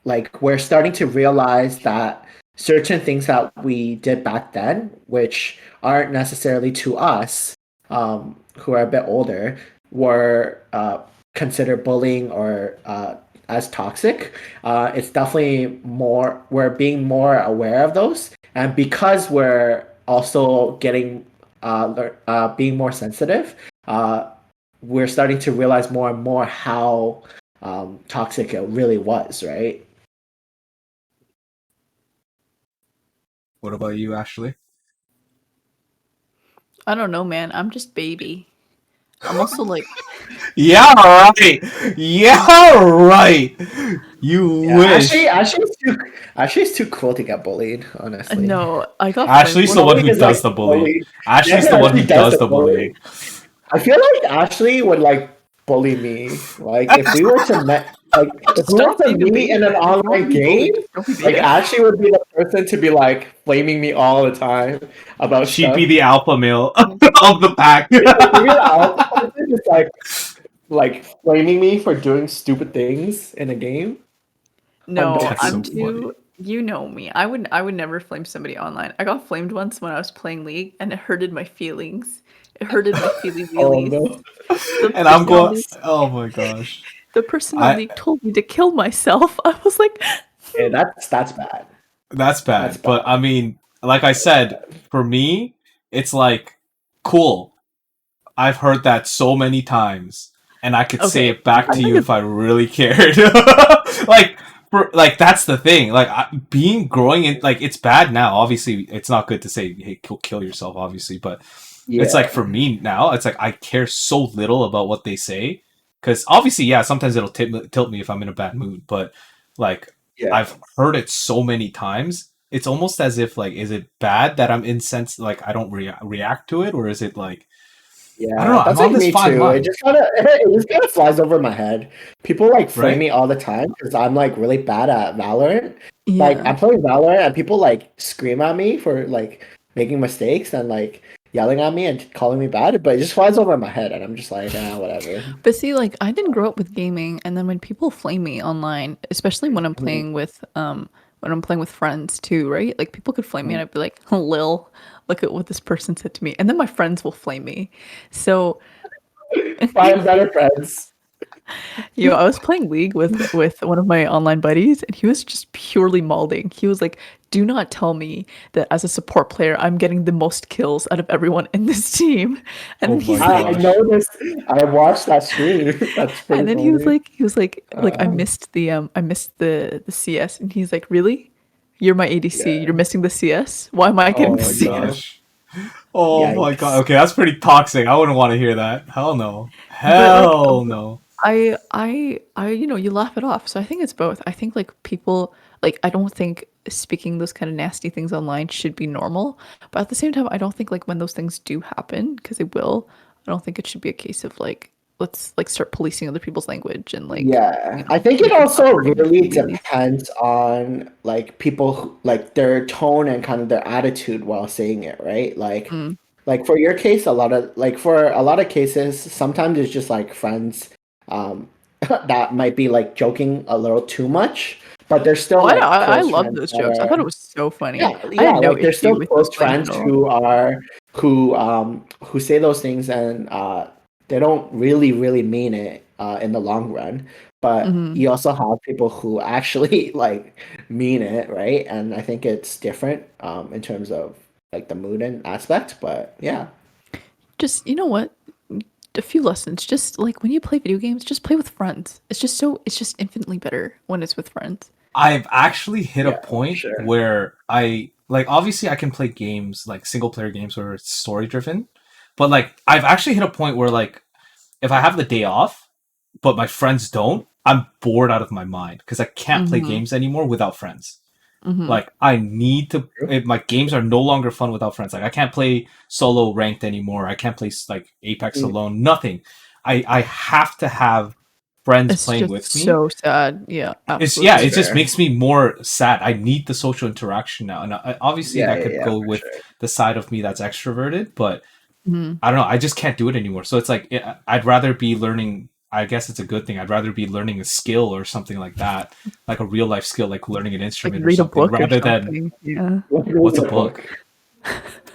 S4: like we're starting to realize that certain things that we did back then, which aren't necessarily to us, who are a bit older, were considered bullying or as toxic. It's definitely more, we're being more aware of those. And because we're also getting, being more sensitive, we're starting to realize more and more how toxic it really was, right?
S2: What about you, Ashley?
S3: I don't know, man. I'm just baby. I'm also like,
S2: Yeah, right. Yeah, right. You
S4: Yeah,
S2: wish.
S4: Ashley's too cool to get bullied, honestly.
S3: no, I got flamed
S2: Ashley's the
S3: one
S2: one
S3: time.
S2: who
S4: Bullying is
S2: does
S4: like
S2: the bullying.
S4: bully. Yeah,
S2: Ashley's the one who
S4: Ashley does
S2: does
S4: the
S2: the bullying.
S4: bullying. I feel like Ashley would like bully me. Like if we were to met, like if we were
S3: Stop
S4: to
S3: being a
S4: meet in
S3: baby,
S4: an
S3: man. If you want
S4: online
S3: to be
S4: game,
S3: bullied, just don't be
S4: like
S3: baby.
S4: Ashley would be the person to be like flaming me all the time about
S2: She'd be
S4: stuff.
S2: the alpha male of the pack.
S4: Yeah, she'd be the alpha person, just like flaming me for doing stupid things in a game.
S3: No,
S2: That's
S3: I'm
S2: so
S4: Undoubtedly.
S3: too.
S2: funny.
S3: You know me. I would never flame somebody online. I got flamed once when I was playing League, and it hurted my feelings. It hurted my feely
S4: Oh
S3: wheelies.
S4: no.
S3: The
S2: And I'm
S3: person on
S2: going,
S3: League,
S2: oh my gosh.
S3: the person on
S2: I
S3: League told me to kill myself. I was like,
S4: Yeah, that's bad.
S2: That's
S4: That's
S2: bad. But
S4: bad.
S2: I mean, like I
S4: That's
S2: said,
S4: bad.
S2: for me, it's like, cool. I've heard that so many times, and I could say
S3: okay,
S2: it back
S3: I
S2: to
S3: think
S2: you
S3: it's
S2: if I really cared. like, that's the thing. Like, being growing in, like, it's bad now. Obviously, it's not good to say, "Hey, kill yourself." Obviously, but it's like
S4: Yeah.
S2: for me now, it's like I care so little about what they say, because obviously, yeah, sometimes it'll tilt me if I'm in a bad mood. But like,
S4: Yeah.
S2: I've heard it so many times. It's almost as if like, is it bad that I'm incensed? Like, I don't react to it, or is it like, I don't
S4: Yeah,
S2: know. I'm
S4: that's
S2: on
S4: like
S2: this
S4: me
S2: fine
S4: too. It
S2: line,
S4: just kind of it just kind of flies over my head. People like flame
S2: right?
S4: me all the time because I'm like really bad at Valorant. Like
S3: yeah.
S4: I'm playing Valorant and people like scream at me for like making mistakes and like yelling at me and calling me bad, but it just flies over my head and I'm just like, ah, whatever.
S3: But see, like I didn't grow up with gaming, and then when people flame me online, especially
S4: Mhm.
S3: when I'm playing with friends too, right? Like people could flame me, and I'd be like, "Lil, look at what this person said to me," and then my friends will flame me. So
S4: Find better friends.
S3: I was playing League with one of my online buddies, and he was just purely malding. He was like, "Do not tell me that as a support player, I'm getting the most kills out of everyone in this team." And
S2: Oh
S3: then
S2: my
S3: he's like,
S4: I
S2: gosh.
S4: noticed. I watched that stream. That's
S3: and
S4: pretty
S3: then
S4: funny.
S3: I
S4: Uh,
S3: missed the CS, and he's like, "Really? You're my ADC.
S4: yeah.
S3: You're missing the CS. Why am I
S2: Oh
S3: getting the
S2: my
S4: No.
S3: CS?"
S2: gosh. Oh my god.
S4: Yikes.
S2: Okay, that's pretty toxic. I wouldn't want to hear that. Hell no.
S3: But like,
S2: Hell no.
S3: you laugh it off. So I think it's both. I think like people like I don't think speaking those kind of nasty things online should be normal. But at the same time, I don't think like when those things do happen, because they will, I don't think it should be a case of like let's like start policing other people's language and like
S4: Yeah, I think it
S3: make them stop
S4: also
S3: wording
S4: really
S3: immediately.
S4: depends on like people like their tone and kind of their attitude while saying it, right?
S3: Mm.
S4: Like for your case, for a lot of cases, sometimes it's just like friends that might be like joking a little too much, but they're still
S3: Oh,
S4: like
S3: I
S4: close
S3: love
S4: friends
S3: those
S4: that
S3: jokes. I
S4: are
S3: thought it was so funny.
S4: yeah,
S3: I
S4: yeah,
S3: had no
S4: like they're
S3: issue
S4: still
S3: with
S4: close
S3: people in
S4: friends
S3: general.
S4: who say those things and they don't really mean it in the long run. But
S3: Hmm.
S4: you also have people who actually like mean it, right? And I think it's different in terms of like the mood and aspect. But yeah,
S3: Just you know what? A few lessons. Just like when you play video games, just play with friends. It's just infinitely better when it's with friends.
S2: I've actually hit a
S4: yeah, for
S2: point
S4: sure.
S2: where I like obviously I can play games like single player games where it's story driven, but like I've actually hit a point where like if I have the day off, but my friends don't, I'm bored out of my mind because I can't play
S3: Hmm.
S2: games anymore without friends.
S3: Hmm.
S2: Like I need to. My games are no longer fun without friends. Like I can't play solo ranked anymore. I can't play like Apex
S4: Mm,
S2: alone. Nothing. I have to have friends
S3: It's
S2: playing
S3: just
S2: with me.
S3: so sad. Yeah,
S2: It's yeah.
S3: absolutely.
S2: It just
S4: fair.
S2: makes me more sad. I need the social interaction now, and obviously
S4: Yeah,
S2: that
S4: yeah,
S2: could
S4: yeah,
S2: go
S4: for
S2: with
S4: sure.
S2: the side of me that's extroverted, but
S3: Hmm.
S2: I don't know. I just can't do it anymore. So it's like I'd rather be learning. I guess it's a good thing. I'd rather be learning a skill or something like that, like a real life skill, like learning an
S3: Like
S2: instrument or
S3: read a
S2: something,
S3: book or
S2: rather than
S3: something. Yeah.
S2: what's a
S4: Read a
S2: book?
S4: book.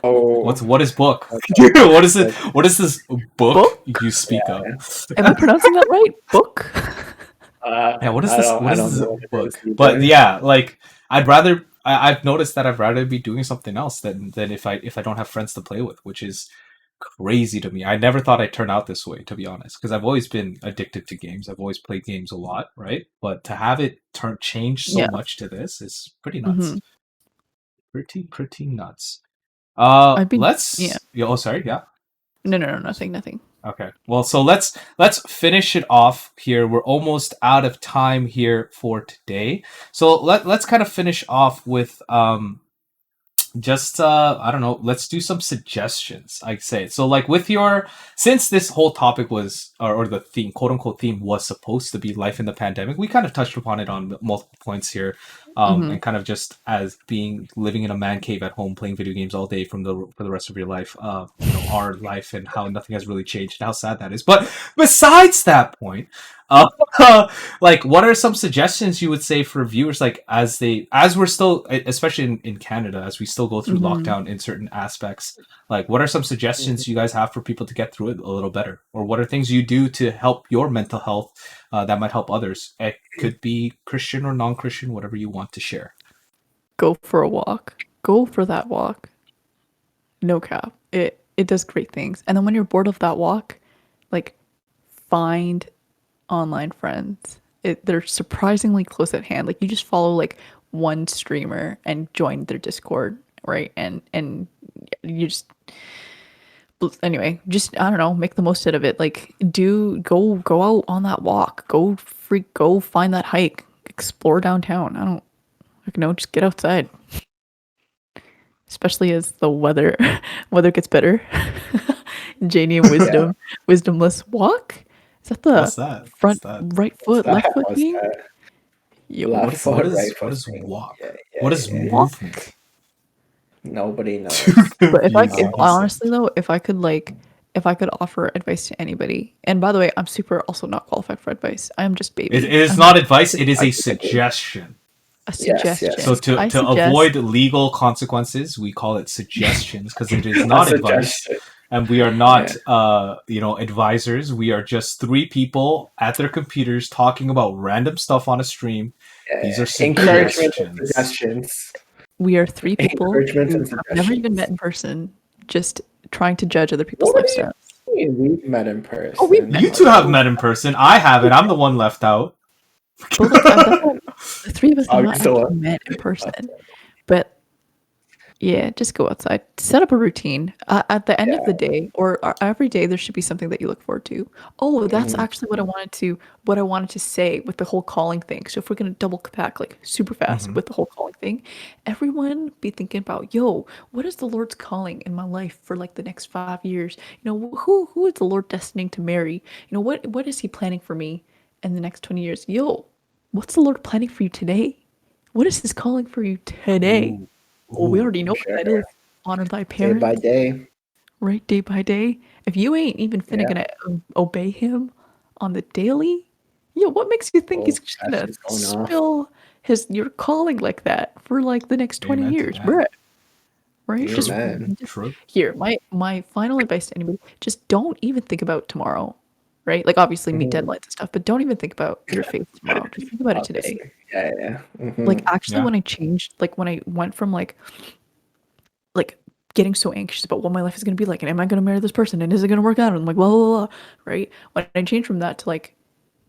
S4: Oh,
S2: What is book?
S4: okay.
S2: What is it?
S4: That's,
S2: What is this book you
S3: Book?
S2: speak of?
S3: Am I pronouncing that right? Book?
S2: Yeah, what is this? What
S4: I
S2: is
S4: don't
S2: this
S4: know what it is
S2: book? But
S4: either.
S2: yeah, like I'd rather. I've noticed that I'd rather be doing something else than if I don't have friends to play with, which is crazy to me. I never thought I'd turn out this way, to be honest, because I've always been addicted to games. I've always played games a lot, right? But to have it turn change so
S3: Yeah.
S2: much to this is pretty
S3: Hmm.
S2: nuts. Pretty nuts.
S3: I've been, yeah.
S2: Oh, sorry. Yeah.
S3: No, nothing, nothing.
S2: Okay. Well, so let's finish it off here. We're almost out of time here for today. So let's kind of finish off with just I don't know, let's do some suggestions, I'd say. So like with your since this whole topic was or the theme, quote unquote theme was supposed to be life in the pandemic, we kind of touched upon it on multiple points here.
S3: Hmm.
S2: And kind of just as being living in a man cave at home playing video games all day for the rest of your life, our life and how nothing has really changed and how sad that is. But besides that point, uh, like what are some suggestions you would say for viewers, like as we're still, especially in Canada, as we still go through
S3: Hmm.
S2: lockdown in certain aspects, like what are some suggestions you guys have for people to get through it a little better, or what are things you do to help your mental health, that might help others? It could be Christian or non-Christian, whatever you want to share.
S3: Go for a walk. Go for that walk. No cap. It does great things. And then when you're bored of that walk, like find online friends. They're surprisingly close at hand. Like you just follow like one streamer and join their Discord, right? And you just anyway, just I don't know, make the most out of it. Like go out on that walk. Go find that hike. Explore downtown. I don't like no, just get outside. Especially as the weather gets better. Janie and
S4: Yeah,
S3: wisdomless walk. Is that the
S2: What's that? What's
S3: front
S2: that?
S3: right
S4: what's
S3: foot, left
S4: that?
S3: foot
S4: What's
S3: thing?
S4: that?
S3: Yo,
S4: Left foot, right
S2: What
S4: foot
S2: is
S4: thing.
S2: walk?
S4: Yeah,
S2: What
S4: yeah,
S2: is
S4: yeah.
S3: walk.
S2: movement?
S4: Nobody knows.
S3: But if
S2: Confusing.
S3: honestly though, if I could offer advice to anybody, and by the way, I'm super also not qualified for advice. I am just
S2: It
S3: baby.
S2: is
S3: I'm
S2: not advice. It is a
S4: Exactly.
S2: suggestion.
S3: a
S4: Yes,
S2: So
S3: suggestion.
S4: yes.
S2: to
S3: I
S2: to
S3: suggest
S2: avoid legal consequences, we call it suggestions because it is
S4: A
S2: not advice.
S4: suggestion.
S2: and we are not advisors. We are just three people at their computers talking about random stuff on a stream. These are
S4: Encouragement and
S2: suggestions.
S4: suggestions.
S3: We are three people
S4: Encouragements
S3: who
S4: and
S3: have never even met
S4: suggestions.
S3: in person, just trying to judge other people's
S4: What do you
S3: lifestyles.
S4: mean we've met in
S3: Oh, we've met
S2: You
S3: in
S4: person?
S2: two have
S3: person.
S2: met in person. I haven't. I'm the one left out.
S3: But like, that's why the three of us have
S4: Oh,
S3: not
S4: you're still
S3: actually met in person. But yeah, just go outside. Set up a routine. At the end of the day, or every day, there should be something that you look forward to. Oh, that's
S4: Mhm.
S3: actually what I wanted to say with the whole calling thing. So if we're gonna double back like super fast
S2: Hmm.
S3: with the whole calling thing, everyone be thinking about, yo, what is the Lord's calling in my life for like the next 5 years? Who is the Lord destining to marry? What is He planning for me in the next 20 years? Yo, what's the Lord planning for you today? What is His calling for you today?
S2: Ooh,
S3: Well, we
S2: ooh.
S3: already know
S4: For
S3: what
S4: sure.
S3: that is. Honor thy
S4: Day by
S3: parents,
S4: day.
S3: right? Day by day. If you ain't even finna
S4: Yeah.
S3: gonna obey him on the daily, what makes you think
S4: Oh,
S3: he's just
S4: that
S3: gonna
S4: shit's going off.
S3: spill your calling like that for like the next 20
S2: Amen to
S3: years,
S2: that.
S3: bruh? Right?
S2: True.
S4: Amen.
S3: Just
S2: True.
S3: here, my final advice to anybody, just don't even think about tomorrow. Right? Like obviously meet
S4: Mhm.
S3: deadlines and stuff, but don't even think about your faith tomorrow. Just think about it today.
S4: Obviously. Yeah, yeah.
S3: Like
S4: Hmm.
S3: actually
S2: Yeah.
S3: when I changed, like when I went from like getting so anxious about what my life is going to be like and am I going to marry this person and is it going to work out and I'm like blah, blah, blah, right? When I changed from that to like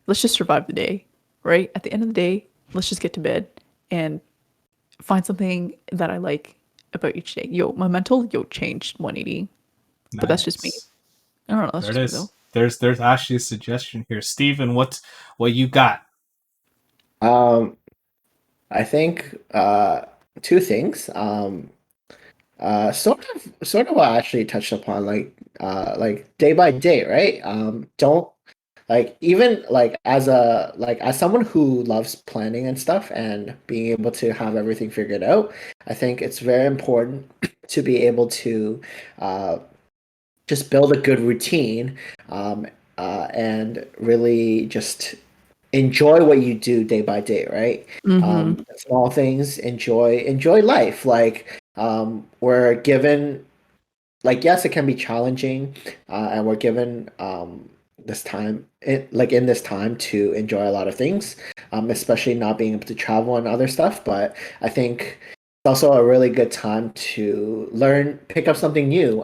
S3: let's just survive the day, right? At the end of the day, let's just get to bed and find something that I like about each day. My mental changed 180, but that's just me.
S2: Nice.
S3: I don't know, that's
S2: There it
S3: just me though.
S2: is. There's actually a suggestion here. Steven, what you got?
S4: Um, I think two things. Sort of what I actually touched upon, like day by day, right? Don't like even like as someone who loves planning and stuff and being able to have everything figured out, I think it's very important to be able to uh just build a good routine, um and really just enjoy what you do day by day, right?
S3: Mm-hmm.
S4: Small things, enjoy life. Like we're given, like, yes, it can be challenging, and we're given this time, in this time to enjoy a lot of things, especially not being able to travel and other stuff. But I think it's also a really good time to pick up something new,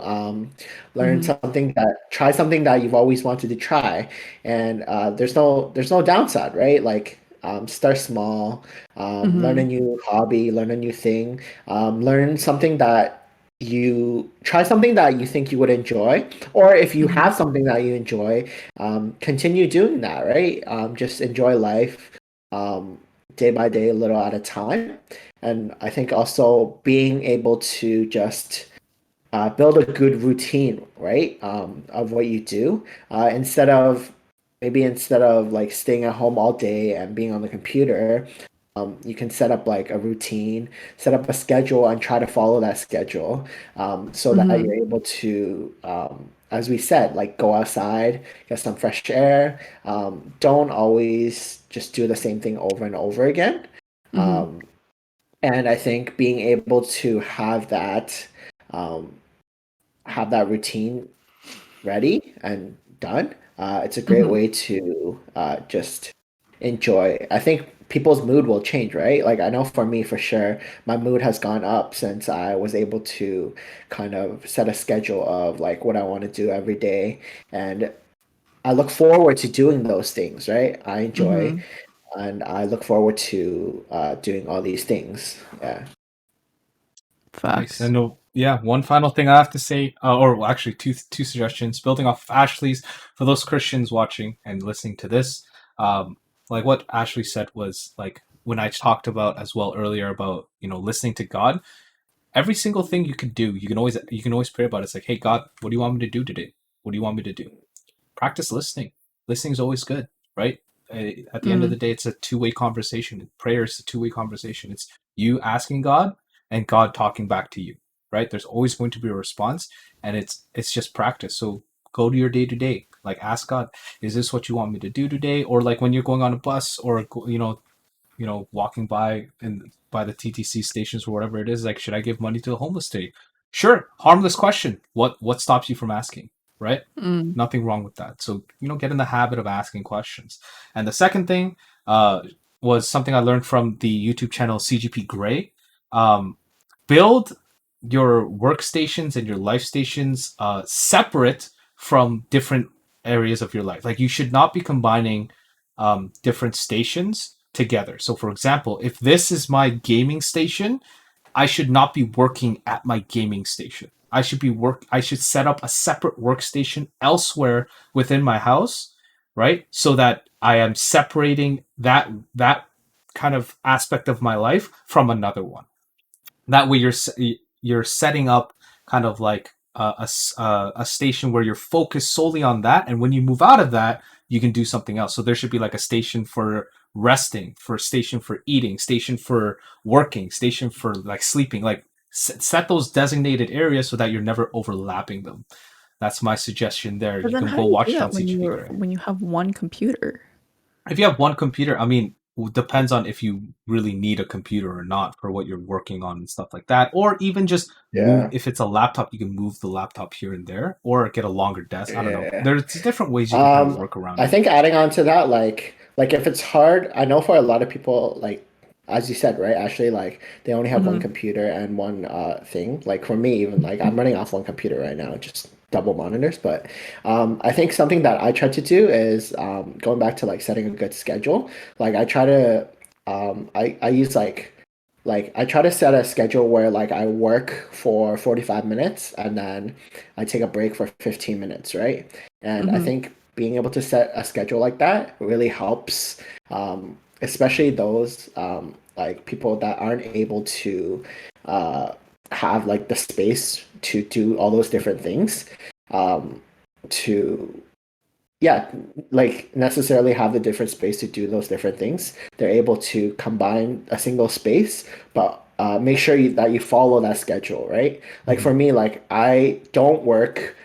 S3: Mm-hmm.
S4: try something that you've always wanted to try, and there's no downside, right? Like, start small, learn a
S3: Mm-hmm.
S4: new hobby, learn a new thing, learn something that you try something that you think you would enjoy, or if you
S3: Mm-hmm.
S4: have something that you enjoy, continue doing that, right? Just enjoy life, um, day by day, a little at a time. And I think also being able to just build a good routine, right? Of what you do, instead of like staying at home all day and being on the computer, you can set up like a routine, set up a schedule, and try to follow that schedule, so that
S3: Mm-hmm.
S4: you're able to, as we said, like go outside, get some fresh air. Don't always just do the same thing over and over again.
S3: Mm-hmm.
S4: Um, and I think being able to um, have that routine ready and done, it's a great
S3: Mm-hmm.
S4: way to just enjoy. I think people's mood will change, right? Like, I know for me, for sure, my mood has gone up since I was able to kind of set a schedule of like what I want to do every day. And I look forward to doing those things, right? I enjoy,
S3: Mm-hmm.
S4: and I look forward to doing all these things. Yeah.
S2: Nice.
S3: Facts.
S2: And yeah, one final thing I have to say, or well, actually two suggestions, building off of Ashley's for those Christians watching and listening to this. Um, like what Ashley said was like when I talked about as well earlier about listening to God. Every single thing you can do, you can always pray about it. It's like, hey God, what do you want me to do today? What do you want me to do? Practice listening. Listening is always good, right? At the end of
S3: Mm-hmm.
S2: the day, it's a two-way conversation. Prayer is a two-way conversation. It's you asking God and God talking back to you, right? There's always going to be a response, and it's just practice. So go to your day to day, like ask God, is this what you want me to do today? Or like when you're going on a bus or walking by and by the TTC stations or whatever it is, like should I give money to the homeless today? Sure, harmless question. What stops you from asking, right?
S3: Mm.
S2: Nothing wrong with that. So, get in the habit of asking questions. And the second thing uh, was something I learned from the YouTube channel CGP Grey. Um, Build your workstations and your life stations separate from different areas of your life. Like, you should not be combining different stations together. So, for example, if this is my gaming station, I should not be working at my gaming station. I should set up a separate workstation elsewhere within my house, right? So that I am separating that kind of aspect of my life from another one. That way you're setting up kind of like a station where you're focused solely on that, and when you move out of that, you can do something else. So there should be like a station for resting, for station for eating, station for working, station for like sleeping. Like set those designated areas so that you're never overlapping them. That's my suggestion there.
S3: But
S2: You
S3: then
S2: can
S3: how
S2: go
S3: do you
S2: watch
S3: do
S2: it on
S3: that
S2: CGP Grey.
S3: when you have one computer?
S2: If you have one computer, I mean, depends on if you really need a computer or not for what you're working on and stuff like that. Or even just move,
S4: Yeah.
S2: if it's a laptop, you can move the laptop here and there or get a longer desk. I don't know.
S4: Yeah.
S2: There's different ways you can kind of work around
S4: I
S2: it.
S4: think adding on to that, like if it's hard, I know for a lot of people, like as you said, right, Ashley, like they only have one
S3: Mm-hmm.
S4: computer and one thing. Like for me, even like I'm running off one computer right now, just double monitors. But I think something that I try to do is going back to like setting a good schedule. Like I try to I use like I try to set a schedule where like I work for 45 minutes and then I take a break for 15 minutes, right? And I
S3: Mm-hmm.
S4: think being able to set a schedule like that really helps, especially those like people that aren't able to uh, have like the space to do all those different things, to yeah, like necessarily have the different space to do those different things. They're able to combine a single space, but make sure that you follow that schedule, right? Like
S2: Mhm.
S4: for me, like I don't work.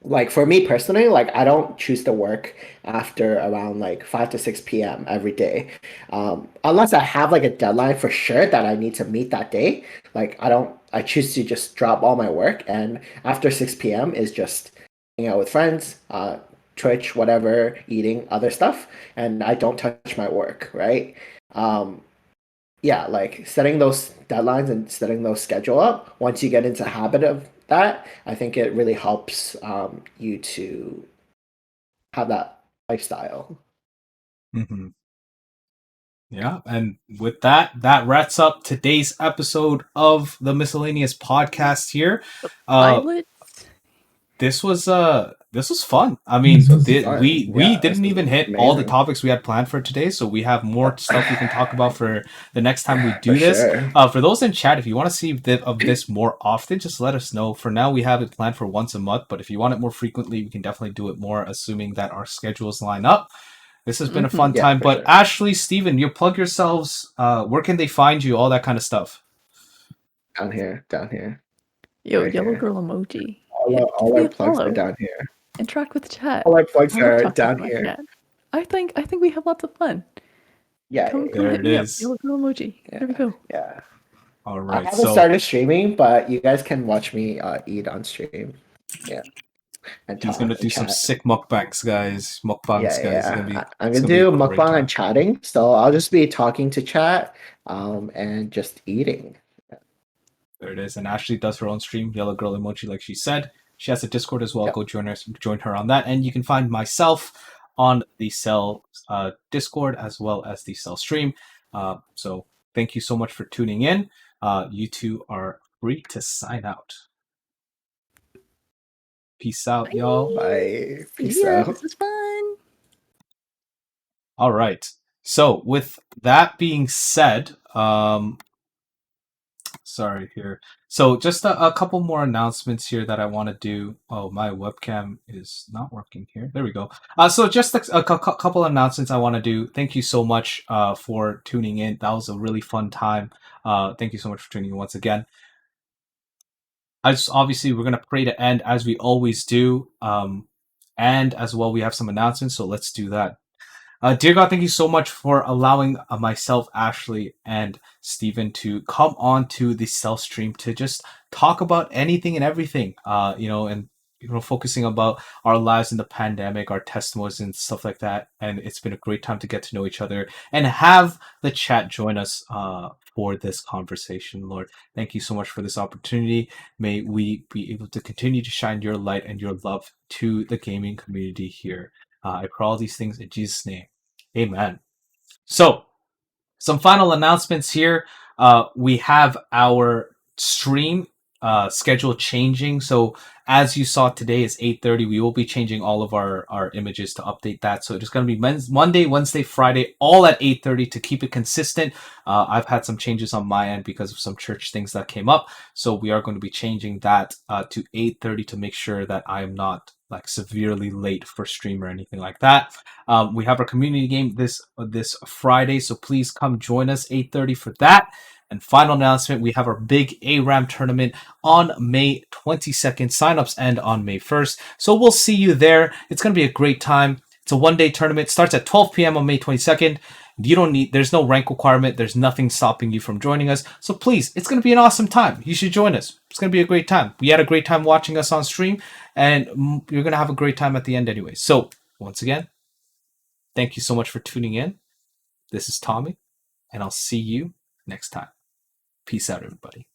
S4: Like for me personally, like I don't choose to work after around like 5 to 6 p.m. every day, unless I have like a deadline for sure that I need to meet that day. Like I don't. I choose to just drop all my work, and after 6 p.m. is just hanging out with friends, Twitch, whatever, eating other stuff, and I don't touch my work, right? Um, yeah, like setting those deadlines and setting those schedule up. Once you get into habit of that, I think it really helps you to have that lifestyle.
S2: Mhm. Yeah, and with that, that wraps up today's episode of the Miscellaneous Podcast here.
S3: The
S2: Uh,
S3: pilot?
S2: this was fun. I
S4: This
S2: mean,
S4: was fun.
S2: we
S4: Yeah, this
S2: didn't
S4: was
S2: even hit all the
S4: amazing.
S2: topics we had planned for today, so we have more stuff we can talk about for the next time we
S4: For
S2: do this.
S4: sure.
S2: For those in chat, if you want to see of this more often, just let us know. For now, we have it planned for once a month, but if you want it more frequently, we can definitely do it more, assuming that our schedules line up. This has been a fun
S3: Mm-hmm.
S4: Yeah,
S2: time.
S4: for
S2: But
S4: sure.
S2: Ashley, Steven, you plug yourselves. Where can they find you? All that kind of stuff.
S4: Down here,
S3: Yo,
S4: right
S3: yellow
S4: here.
S3: girl emoji. Give
S4: All
S3: me
S4: our
S3: a
S4: plugs are
S3: follow.
S4: down here.
S3: Interact with the chat.
S4: All our plugs
S3: I love
S4: are
S3: talking to
S4: down
S3: my
S4: here.
S3: chat. I think we have lots of fun.
S4: Yeah, yeah,
S3: Come
S2: There
S3: hit
S2: it
S3: me up.
S2: is.
S3: Yellow girl emoji. There we
S4: yeah,
S3: go.
S4: yeah.
S2: All
S4: I
S2: right.
S4: haven't
S2: So
S4: started streaming, but you guys can watch me eat on stream. Yeah, and
S2: he's gonna
S4: talk and
S2: do some
S4: chat.
S2: sick mukbangs, guys. Mukbangs,
S4: Yeah,
S2: guys.
S4: yeah. I'm
S2: It's
S4: gonna
S2: gonna be a
S4: do
S2: great
S4: mukbang and
S2: time.
S4: chatting, so I'll just be talking to chat, and just eating.
S2: There it is. And Ashley does her own stream, Yellow Girl Emoji, like she said. She has a Discord as well.
S4: Yep.
S2: Go join her on that. And you can find myself on the Cell Discord as well as the Cell stream. So thank you so much for tuning in. You two are free to sign out. Peace out, y'all.
S3: Bye.
S4: Bye.
S3: See
S4: Peace
S3: ya.
S4: out.
S3: This was fun.
S2: All right. So with that being said, sorry here. So just a couple more announcements here that I want to do. Oh, my webcam is not working here. There we go. So just couple announcements I want to do. Thank you so much for tuning in. That was a really fun time. Thank you so much for tuning in once again. Obviously we're gonna pray to end as we always do. And as well we have some announcements, so let's do that. Dear God, thank you so much for allowing myself, Ashley, and Stephen to come on to the Cell stream to just talk about anything and everything. And focusing about our lives in the pandemic, our testimonies and stuff like that. And it's been a great time to get to know each other and have the chat join us for this conversation. Lord, thank you so much for this opportunity. May we be able to continue to shine your light and your love to the gaming community here. I pray all these things in Jesus' name. Amen. So, some final announcements here. We have our stream schedule changing. So as you saw today is 8:30. We will be changing all of our images to update that. So it's going to be Monday, Wednesday, Friday, all at 8:30 to keep it consistent. I've had some changes on my end because of some church things that came up. So we are going to be changing that to 8:30 to make sure that I am not like severely late for stream or anything like that. We have our community game this Friday, so please come join us 8:30 for that. And final announcement, we have our big ARAM tournament on May 22nd. Signups end on May 1st. So we'll see you there. It's going to be a great time. It's a one-day tournament. It starts at 12 p.m. on May 22nd. There's no rank requirement. There's nothing stopping you from joining us. So please, it's going to be an awesome time. You should join us. It's going to be a great time. We had a great time watching us on stream, and you're going to have a great time at the end anyway. So once again, thank you so much for tuning in. This is Tommy, and I'll see you next time. Peace out, everybody.